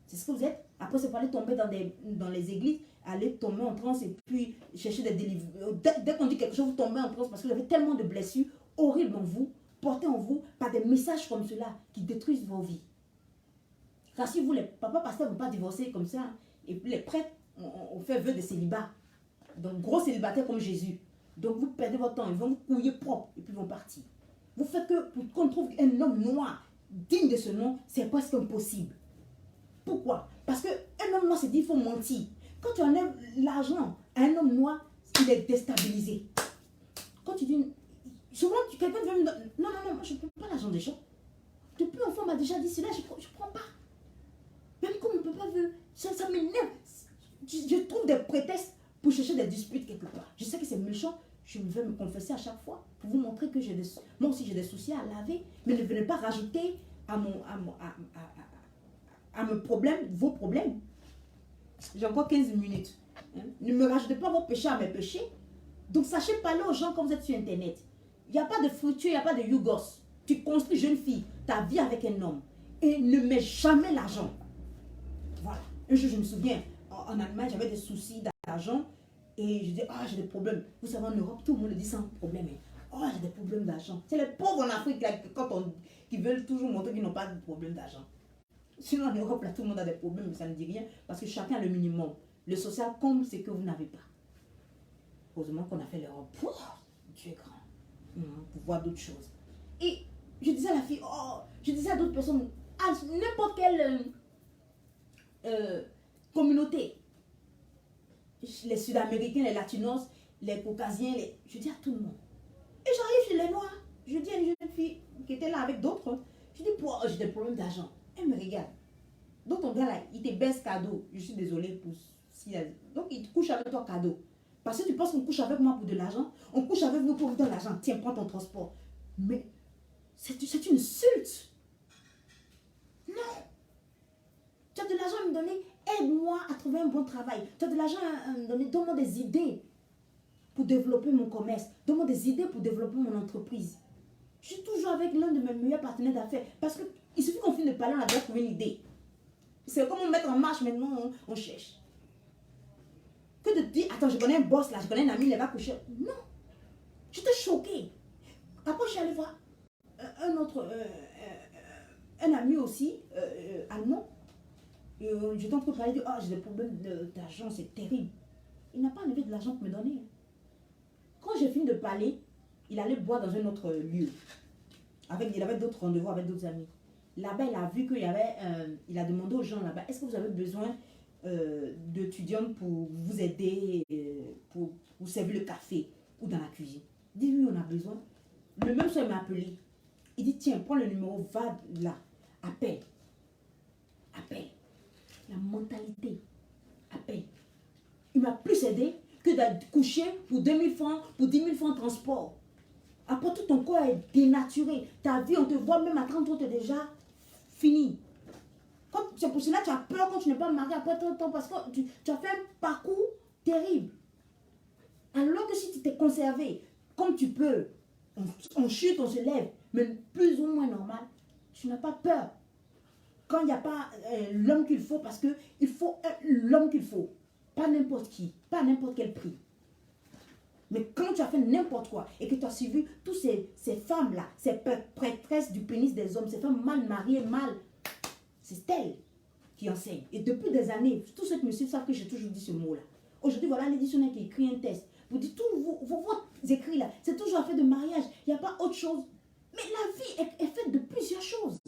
C'est ce que vous êtes. Après, c'est pour aller tomber dans les églises, aller tomber en transe et puis chercher des délivrances. Dès qu'on dit quelque chose, vous tombez en transe parce que vous avez tellement de blessures horribles en vous, portées en vous par des messages comme cela qui détruisent vos vies. Car si vous, les papas pasteurs, ne vont pas divorcer comme ça, et puis les prêtres, on fait vœu de célibat. Donc, gros célibataires comme Jésus. Donc, vous perdez votre temps, ils vont vous couiller propre et puis ils vont partir. Vous faites que, pour qu'on trouve un homme noir digne de ce nom, c'est presque impossible. Pourquoi? Parce qu'un homme noir, c'est dit, il faut mentir. Quand tu enlèves l'argent à un homme noir, il est déstabilisé. Quand tu dis, souvent, quelqu'un veut me dire, non, moi je ne prends pas l'argent des gens. Depuis enfant, on m'a déjà dit cela, je ne prends pas. Même comme mon papa veut, ça m'énerve. Je trouve des prétextes pour chercher des disputes quelque part. Je sais que c'est méchant, je vais me confesser à chaque fois pour vous montrer que moi aussi j'ai des soucis à laver, mais ne venez pas rajouter à mes problèmes, vos problèmes. J'ai encore 15 minutes. Hein? Ne me rajoutez pas vos péchés à mes péchés. Donc sachez parler aux gens quand vous êtes sur Internet. Il n'y a pas de fructueux, il n'y a pas de yougos. Tu construis, jeune fille, ta vie avec un homme. Et ne mets jamais l'argent. Voilà. Un jour, je me souviens, en Allemagne, j'avais des soucis d'argent. Et je dis, j'ai des problèmes. Vous savez, en Europe, tout le monde le dit sans problème. J'ai des problèmes d'argent. C'est les pauvres en Afrique là, qui veulent toujours montrer qu'ils n'ont pas de problème d'argent. Sinon, en Europe, là, tout le monde a des problèmes, mais ça ne dit rien. Parce que chacun a le minimum. Le social comble ce que vous n'avez pas. Heureusement qu'on a fait l'Europe. Dieu est grand. Pour voir d'autres choses. Et je disais à la fille, je disais à d'autres personnes, à n'importe quelle communauté, les Sud-Américains, les Latinos, les Caucasiens, je dis à tout le monde. Et j'arrive chez les Noirs. Je dis à une jeune fille qui était là avec d'autres, je dis, j'ai des problèmes d'argent. Elle me regarde. Donc ton gars là, il te baisse cadeau. Je suis désolée pour... Donc il te couche avec toi cadeau. Parce que tu penses qu'on couche avec moi pour de l'argent. On couche avec vous pour vous donner de l'argent. Tiens, prends ton transport. Mais c'est une insulte. Non. Tu as de l'argent à me donner. Aide-moi à trouver un bon travail. Tu as de l'argent à me donner. Donne-moi des idées pour développer mon commerce. Donne-moi des idées pour développer mon entreprise. Je suis toujours avec l'un de mes meilleurs partenaires d'affaires. Parce qu'il suffit qu'on finisse de parler, on a déjà trouvé une idée. C'est comme on met en marche maintenant, on cherche. Que de dire, attends, je connais un boss là, je connais un ami, il va coucher. Non. J'étais choquée. Après, je suis allée voir un ami aussi, allemand. J'étais en train de parler de, j'ai des problèmes d'argent, c'est terrible. Il n'a pas enlevé de l'argent pour me donner. Quand j'ai fini de parler, il allait boire dans un autre lieu. Il avait d'autres rendez-vous avec d'autres amis. Là-bas, il a vu qu'il y avait, il a demandé aux gens là-bas, est-ce que vous avez besoin d'étudiants pour vous aider, pour vous servir le café ou dans la cuisine? Il dit, oui, on a besoin. Le même soir, il m'a appelé. Il dit, tiens, prends le numéro, va là. appelle. Appelle. La mentalité. Appelle. Il m'a plus aidé que d'aller coucher pour 2000 francs, pour 10 000 francs de transport. Après, tout ton corps est dénaturé. Ta vie, on te voit même à 30 ans, tu es déjà fini. C'est pour cela que tu as peur quand tu n'es pas marié après 30 ans, parce que tu as fait un parcours terrible. Alors que si tu t'es conservé, comme tu peux, on chute, on se lève, mais plus ou moins normal, tu n'as pas peur. Quand il n'y a pas l'homme qu'il faut, parce qu'il faut l'homme qu'il faut. Pas n'importe qui, pas n'importe quel prix. Mais quand tu as fait n'importe quoi et que tu as suivi toutes ces femmes-là, ces prêtresses du pénis des hommes, ces femmes mal mariées, c'est elles qui enseignent. Et depuis des années, tous ceux qui me suivent savent que j'ai toujours dit ce mot-là. Aujourd'hui, voilà l'éditionnaire qui écrit un test. Vous dites tous vos écrits là, c'est toujours affaire de mariage. Il n'y a pas autre chose. Mais la vie est faite de plusieurs choses.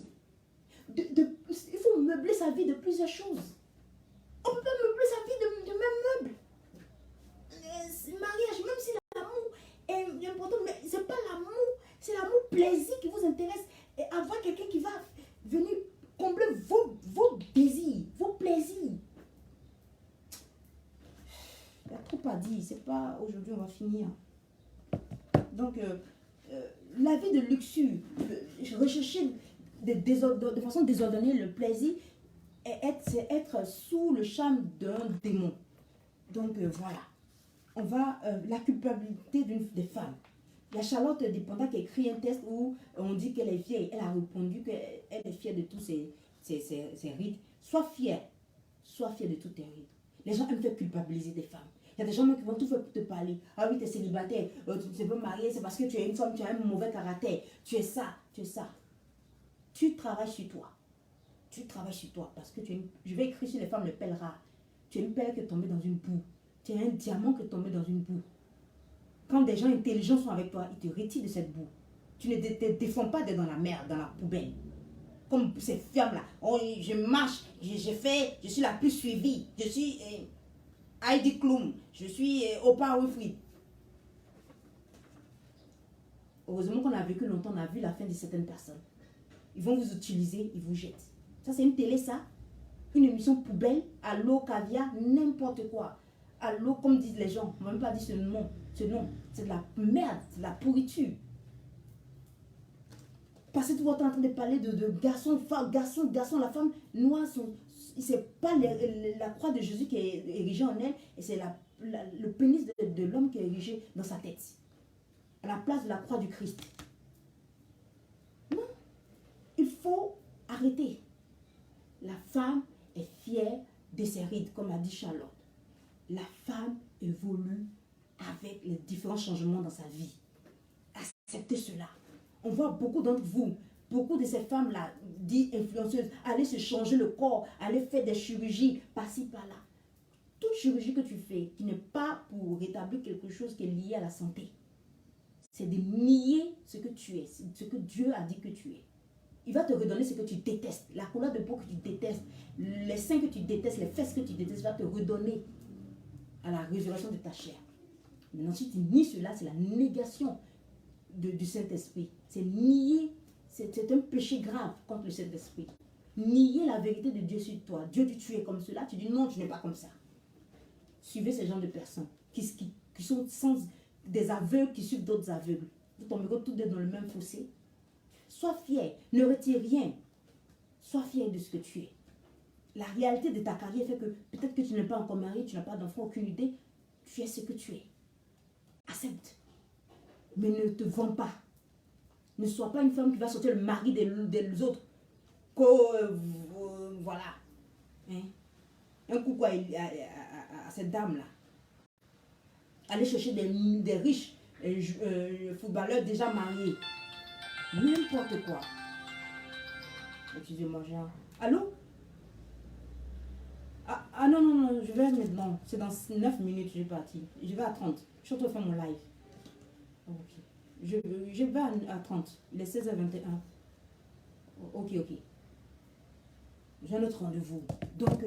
Il faut meubler sa vie de plusieurs choses. On ne peut pas meubler sa vie de même meuble. Mariage, même si l'amour est important, mais ce n'est pas l'amour, c'est l'amour plaisir qui vous intéresse. Et avoir quelqu'un qui va venir combler vos désirs, vos plaisirs. Il y a trop à dire, c'est pas aujourd'hui on va finir. Donc, la vie de luxure, rechercher de façon désordonnée le plaisir, c'est être sous le charme d'un démon. Donc, voilà. On va, la culpabilité des femmes. Il y a Charlotte Dépendant qui a écrit un test où on dit qu'elle est fière. Elle a répondu qu'elle est fière de tous ses rites. Sois fière de tous tes rites. Les gens aiment faire culpabiliser des femmes. Il y a des gens qui vont tout faire pour te parler. Ah oui, tu es célibataire, tu ne peux marier, c'est parce que tu es une femme, tu as un mauvais caractère. Tu es ça, tu es ça. Tu travailles sur toi. Tu travailles sur toi. Parce que je vais écrire sur les femmes, les perles rares. Tu es une perle qui est tombée dans une boue. Tu es un diamant qui est tombé dans une boue. Quand des gens intelligents sont avec toi, ils te retirent de cette boue. Tu ne te défends pas d'être dans la merde, dans la poubelle. Comme ces femmes-là. Oh, je marche, je suis la plus suivie. Je suis Heidi Klum. Je suis Oprah Winfrey. Heureusement qu'on a vécu longtemps, on a vu la fin de certaines personnes. Ils vont vous utiliser, ils vous jettent. Ça, c'est une télé, ça. Une émission poubelle, à l'eau, caviar, n'importe quoi. À l'eau, comme disent les gens. On ne va même pas dire ce nom. C'est de la merde, c'est de la pourriture. Passez tout votre temps en train de parler de garçon, la femme noire, c'est pas la croix de Jésus qui est érigée en elle, et c'est le pénis de l'homme qui est érigé dans sa tête. À la place de la croix du Christ. Non. Il faut arrêter. La femme est fière de ses rides, comme a dit Charlotte. La femme évolue avec les différents changements dans sa vie. Acceptez cela. On voit beaucoup d'entre vous, beaucoup de ces femmes-là, dites influenceuses, aller se changer le corps, aller faire des chirurgies, par-ci, par-là. Toute chirurgie que tu fais, qui n'est pas pour rétablir quelque chose qui est lié à la santé, c'est de nier ce que tu es, ce que Dieu a dit que tu es. Il va te redonner ce que tu détestes, la couleur de peau que tu détestes, les seins que tu détestes, les fesses que tu détestes, il va te redonner à la résurrection de ta chair. Maintenant, si tu nies cela, c'est la négation du Saint-Esprit. C'est nier, c'est un péché grave contre le Saint-Esprit. Nier la vérité de Dieu sur toi. Dieu dit tu es comme cela, tu dis non, tu n'es pas comme ça. Suivez ce genre de personnes qui sont des aveugles qui suivent d'autres aveugles. Vous tomberez tous deux dans le même fossé. Sois fier, ne retire rien. Sois fier de ce que tu es. La réalité de ta carrière fait que peut-être que tu n'es pas encore marié, tu n'as pas d'enfant, aucune idée. Tu es ce que tu es. Accepte. Mais ne te vends pas. Ne sois pas une femme qui va sortir le mari des autres. Voilà. Hein? Un coucou à cette dame-là. Aller chercher des riches footballeurs déjà mariés. N'importe quoi. Excusez-moi, j'ai un... Allô? Ah non, je vais maintenant. C'est dans 9 minutes, je vais partir. Je vais à 30. Je suis en train de faire mon live. Ok. Je vais à 30. Il est 16h21. Ok. J'ai un autre rendez-vous. Donc,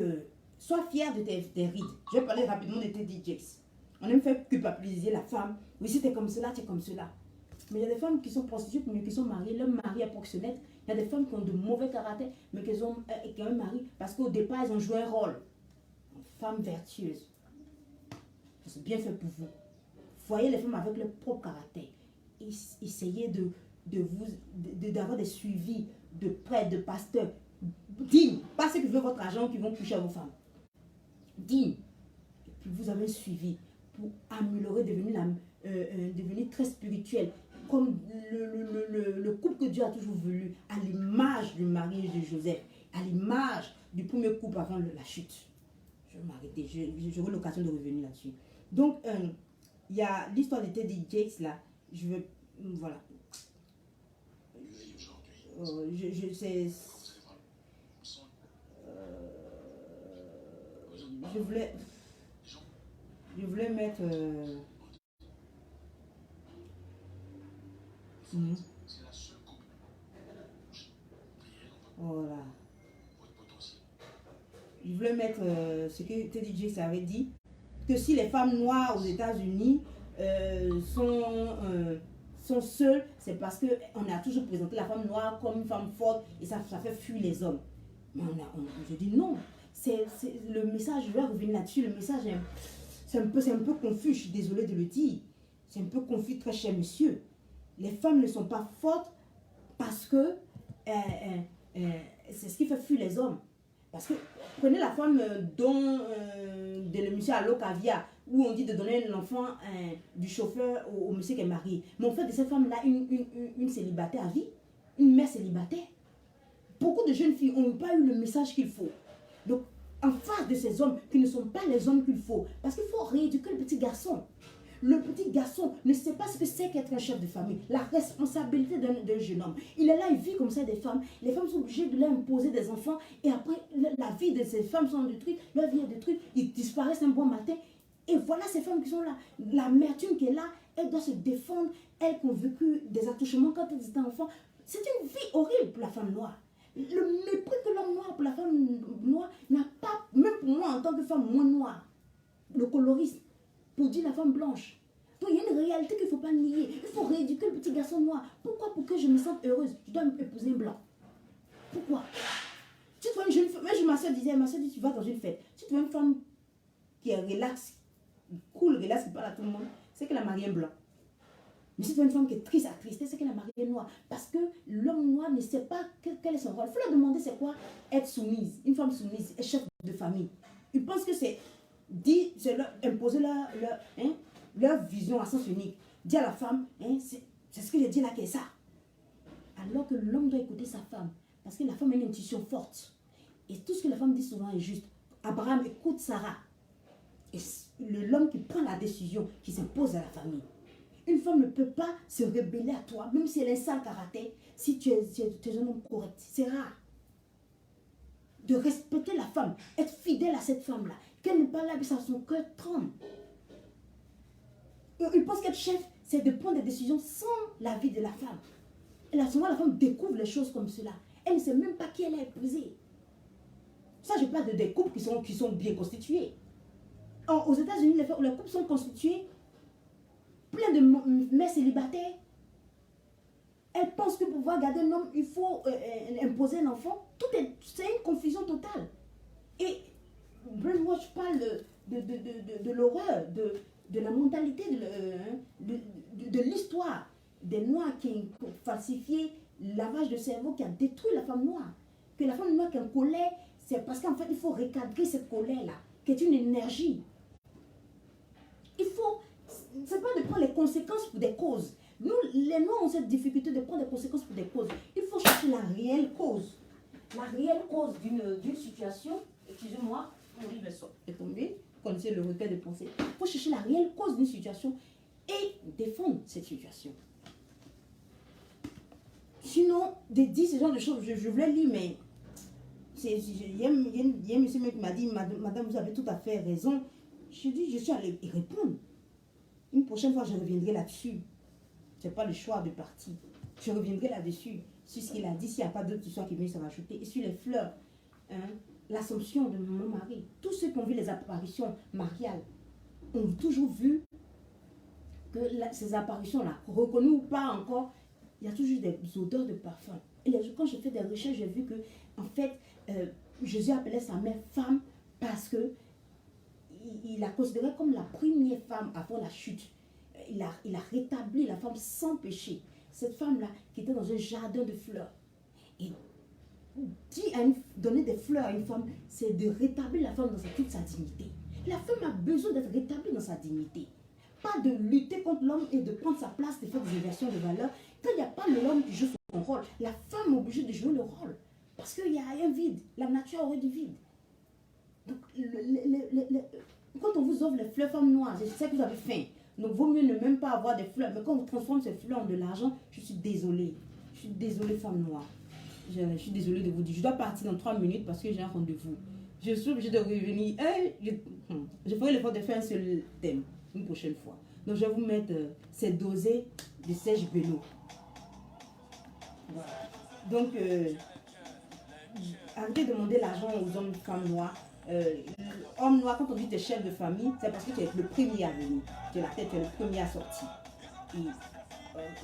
sois fier de tes rides. Je vais parler rapidement de tes DJs. On aime faire culpabiliser la femme. Oui, si tu es comme cela, tu es comme cela. Mais il y a des femmes qui sont prostituées, mais qui sont mariées. Leur mari est proxénète. Il y a des femmes qui ont de mauvais caractères, mais qui ont un mari parce qu'au départ, elles ont joué un rôle. Femme vertueuse. C'est bien fait pour vous. Voyez les femmes avec leur propre caractère. Essayez d'avoir des suivis de prêtres, de pasteurs dignes. Pas ceux qui veulent votre argent qui vont coucher à vos femmes. Dignes. Et puis vous avez un suivi pour améliorer, devenir très spirituel. Comme le couple que Dieu a toujours voulu, à l'image du mariage de Joseph, à l'image du premier couple avant la chute. Je vais m'arrêter, j'aurai l'occasion de revenir là-dessus. Donc, il y a l'histoire de Teddy Jakes là. Je veux. Voilà. Je voulais mettre. Voilà. Je voulais mettre ce que Teddy Jakes avait dit, que si les femmes noires aux États-Unis sont seules, c'est parce qu'on a toujours présenté la femme noire comme une femme forte et ça fait fuir les hommes. Mais je dis non. Le message, je vais revenir là-dessus, le message c'est un peu confus, je suis désolée de le dire. C'est un peu confus, très cher monsieur. Les femmes ne sont pas fortes parce que c'est ce qui fait fuir les hommes. Parce que prenez la femme de le monsieur à l'eau caviar, où on dit de donner l'enfant du chauffeur au monsieur qui est marié. Mais on fait de cette femme-là une célibataire à vie, une mère célibataire. Beaucoup de jeunes filles n'ont pas eu le message qu'il faut. Donc, en face de ces hommes qui ne sont pas les hommes qu'il faut, parce qu'il faut rééduquer le petit garçon. Le petit garçon ne sait pas ce que c'est qu'être un chef de famille, la responsabilité d'un jeune homme. Il est là, il vit comme ça des femmes. Les femmes sont obligées de leur imposer des enfants et après, la vie de ces femmes sont détruites, leur vie est détruite, ils disparaissent un bon matin. Et voilà ces femmes qui sont là. L'amertume qui est là, elle doit se défendre. Elles qui ont vécu des attouchements quand elles étaient enfants. C'est une vie horrible pour la femme noire. Le mépris que l'homme noir pour la femme noire n'a pas, même pour moi en tant que femme moins noire, le colorisme, pour dire la femme blanche. Donc il y a une réalité qu'il ne faut pas nier. Il faut rééduquer le petit garçon noir. Pourquoi? Pour que je me sente heureuse, je dois épouser un blanc. Pourquoi? Si tu vois une jeune femme, ma soeur disait, tu vas dans une fête, si tu vois une femme qui est relax, cool, relax, qui parle à tout le monde, c'est qu'elle a marié un blanc. Mais si tu vois une femme qui est triste, attristée, c'est qu'elle a marié un noir. Parce que l'homme noir ne sait pas quel est son rôle. Il faut leur demander c'est quoi être soumise. Une femme soumise, chef de famille. Ils pensent que c'est imposer leur vision à sens unique. Dire à la femme, c'est ce que j'ai dit là, qui est ça. Alors que l'homme doit écouter sa femme. Parce que la femme a une intuition forte. Et tout ce que la femme dit souvent est juste. Abraham écoute Sarah. Et l'homme qui prend la décision, qui s'impose à la famille. Une femme ne peut pas se rebeller à toi, même si elle a un sale caractère, si tu es un homme correct. C'est rare. De respecter la femme, être fidèle à cette femme-là, qu'elle n'est pas là, mais ça son cœur tremble. Il pense qu'être chef, c'est de prendre des décisions sans l'avis de la femme. Et là, souvent, la femme découvre les choses comme cela. Elle ne sait même pas qui elle a épousé. Ça, je parle des couples qui sont bien constitués. Aux États-Unis, les couples sont constitués plein de mères célibataires. Elles pensent que pour pouvoir garder un homme, il faut imposer un enfant. C'est une confusion totale. Et Brainwash parle de l'horreur, de la mentalité, de l'histoire des Noirs qui ont falsifié le lavage de cerveau, qui a détruit la femme noire. Que la femme noire qui est en colère, c'est parce qu'en fait, il faut recadrer cette colère-là, qui est une énergie. Il faut... C'est pas de prendre les conséquences pour des causes. Nous, les Noirs ont cette difficulté de prendre des conséquences pour des causes. Il faut chercher la réelle cause. La réelle cause d'une situation. Excusez-moi, mon livre est tombé. Vous connaissez le recueil de pensée. Il faut chercher la réelle cause d'une situation et défendre cette situation. Sinon, ce genre de choses, je voulais lire, mais il y a un monsieur qui m'a dit, madame, vous avez tout à fait raison. Je dis, je suis allée y répondre. Une prochaine fois, je reviendrai là-dessus. Ce n'est pas le choix de parti. Je reviendrai là-dessus. Sur ce qu'il a dit, s'il n'y a pas d'autres histoires qui viennent se rajouter. Et sur les fleurs, l'assomption de mon mari. Tous ceux qui ont vu les apparitions mariales ont toujours vu que ces apparitions-là, reconnues ou pas encore, il y a toujours des odeurs de parfum. Quand j'ai fait des recherches, j'ai vu que, en fait, Jésus appelait sa mère femme parce que il la considérait comme la première femme avant la chute. Il a rétabli la femme sans péché. Cette femme-là qui était dans un jardin de fleurs. Et donner des fleurs à une femme, c'est de rétablir la femme dans toute sa dignité. La femme a besoin d'être rétablie dans sa dignité. Pas de lutter contre l'homme et de prendre sa place, de faire des inversions de valeur. Quand il n'y a pas l'homme qui joue son rôle, la femme est obligée de jouer le rôle. Parce qu'il y a un vide. La nature aurait du vide. Donc, quand on vous offre les fleurs femmes noires, je sais que vous avez faim. Donc, vaut mieux ne même pas avoir des fleurs. Mais quand on transforme ces fleurs en de l'argent, je suis désolée. Je suis désolée, femme noire. Je suis désolée de vous dire. Je dois partir dans 3 minutes parce que j'ai un rendez-vous. Je suis obligée de revenir. Je ferai l'effort de faire un seul thème une prochaine fois. Donc, je vais vous mettre ces dosés de sèche bello. Voilà. Donc, arrêtez de demander l'argent aux hommes et femmes noirs. Homme noir, quand on dit tu es chef de famille, c'est parce que tu es le premier à venir. Tu es la tête, tu es le premier à sortir. Et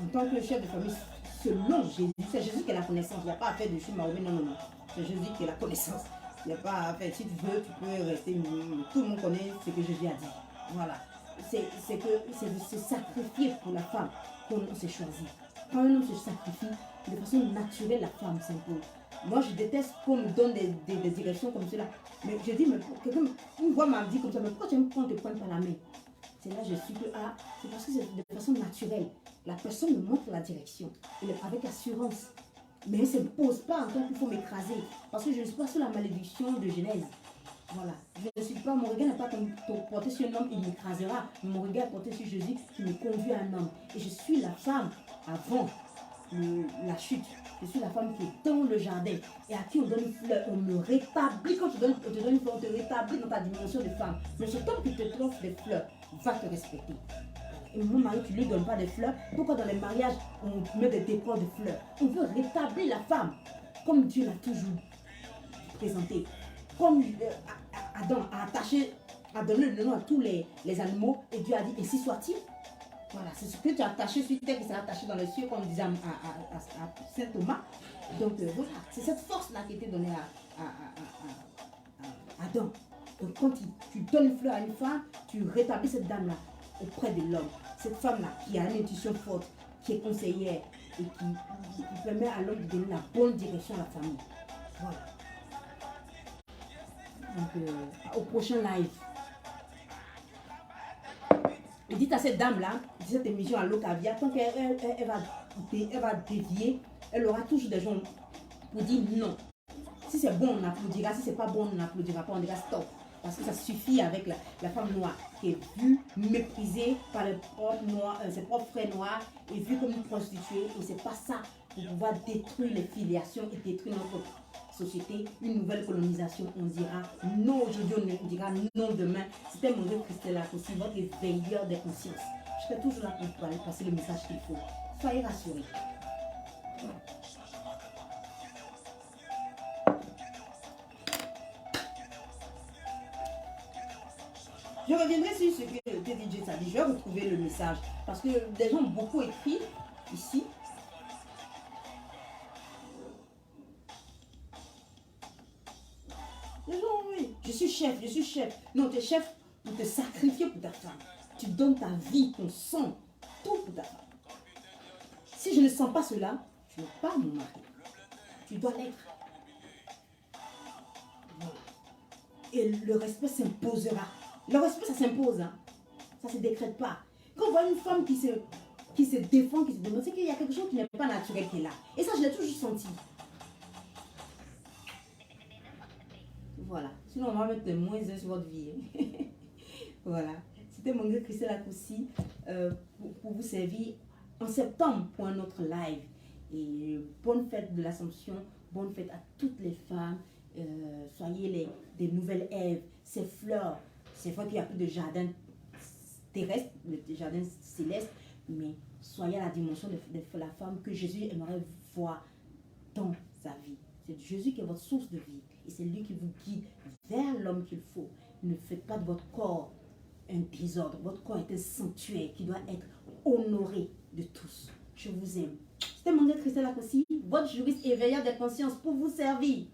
en tant que chef de famille, selon Jésus, c'est Jésus qui a la connaissance. Il n'y a pas à faire de chou Mahomet, non. C'est Jésus qui a la connaissance. Il n'y a pas à faire. Si tu veux, tu peux rester. Tout le monde connaît ce que Jésus a dit. Voilà. C'est de se sacrifier pour la femme qu'on s'est choisi. Quand un homme se sacrifie, de façon naturelle, la femme s'impose. Moi, je déteste qu'on me donne des directions comme cela. Mais je dis, mais quelqu'un une voix m'a dit comme ça, mais pourquoi tu aimes qu'on te prenne par la main? C'est là que je suis que, c'est parce que c'est de façon naturelle. La personne me montre la direction, avec assurance. Mais elle ne s'impose pas en tant qu'il faut m'écraser. Parce que je ne suis pas sous la malédiction de Genèse. Voilà. Je ne suis pas, mon regard n'est pas porté sur un homme, il m'écrasera. Mon regard est porté sur Jésus qui me conduit à un homme. Et je suis la femme avant la chute. Je suis la femme qui est dans le jardin et à qui on donne une fleur, on me rétablit. Quand on te donne une fleur, on te rétablit dans ta dimension de femme. Mais cet homme qui te offre des fleurs va te respecter. Et mon mari, tu ne lui donnes pas des fleurs. Pourquoi dans les mariages, on met des décors de fleurs? On veut rétablir la femme comme Dieu l'a toujours présenté. Comme Adam a donné le nom à tous les animaux et Dieu a dit, ainsi soit-il. Voilà, c'est ce que tu as attaché sur terre qui sera attaché dans les cieux, comme disait à Saint Thomas. Donc voilà, c'est cette force-là qui était donnée à Adam. Donc quand tu donnes une fleur à une femme, tu rétablis cette dame-là auprès de l'homme. Cette femme-là qui a une intuition forte, qui est conseillère et qui permet à l'homme de donner la bonne direction à la famille. Voilà. Donc au prochain live. Et dites à cette dame-là, cette émission à l'Ocavia, tant qu'elle va dévier, elle aura toujours des gens pour dire non. Si c'est bon, on applaudira. Si c'est pas bon, on n'applaudira pas. On dira stop. Parce que ça suffit avec la femme noire qui est vue, méprisée par ses propres frères noirs et vue comme une prostituée. Et c'est pas ça pour pouvoir détruire les filiations et détruire notre société, une nouvelle colonisation. On dira non aujourd'hui, on dira non demain. C'était mon Dieu Christella aussi, votre veilleur des consciences. Je serai toujours là pour aller passer le message qu'il faut. Soyez rassurés. Je reviendrai sur ce que DJ a dit. Je vais retrouver le message. Parce que les gens ont beaucoup écrit ici. Les gens, oui. Je suis chef. Non, tu es chef pour te sacrifier pour ta femme. Tu donnes ta vie, ton sang, tout pour ta femme. Si je ne sens pas cela, tu n'es pas mon mari. Tu dois l'être. Voilà. Et le respect s'imposera. Le respect, ça s'impose. Hein. Ça ne se décrète pas. Quand on voit une femme qui se défend, qui se démontre, c'est qu'il y a quelque chose qui n'est pas naturel qui est là. Et ça, je l'ai toujours senti. Voilà. Sinon, on va mettre le moins 1 sur votre vie. Voilà. C'était mon gré Christelle Akoussi pour vous servir en septembre pour un autre live. Et bonne fête de l'Assomption. Bonne fête à toutes les femmes. Soyez des nouvelles Èves. Ces fleurs. C'est vrai qu'il n'y a plus de jardin terrestre, le jardin céleste, mais soyez à la dimension de la femme que Jésus aimerait voir dans sa vie. C'est Jésus qui est votre source de vie et c'est lui qui vous guide vers l'homme qu'il faut. Ne faites pas de votre corps un désordre. Votre corps est un sanctuaire qui doit être honoré de tous. Je vous aime. C'était Manguette Christelle aussi, votre juriste éveilleur des consciences pour vous servir.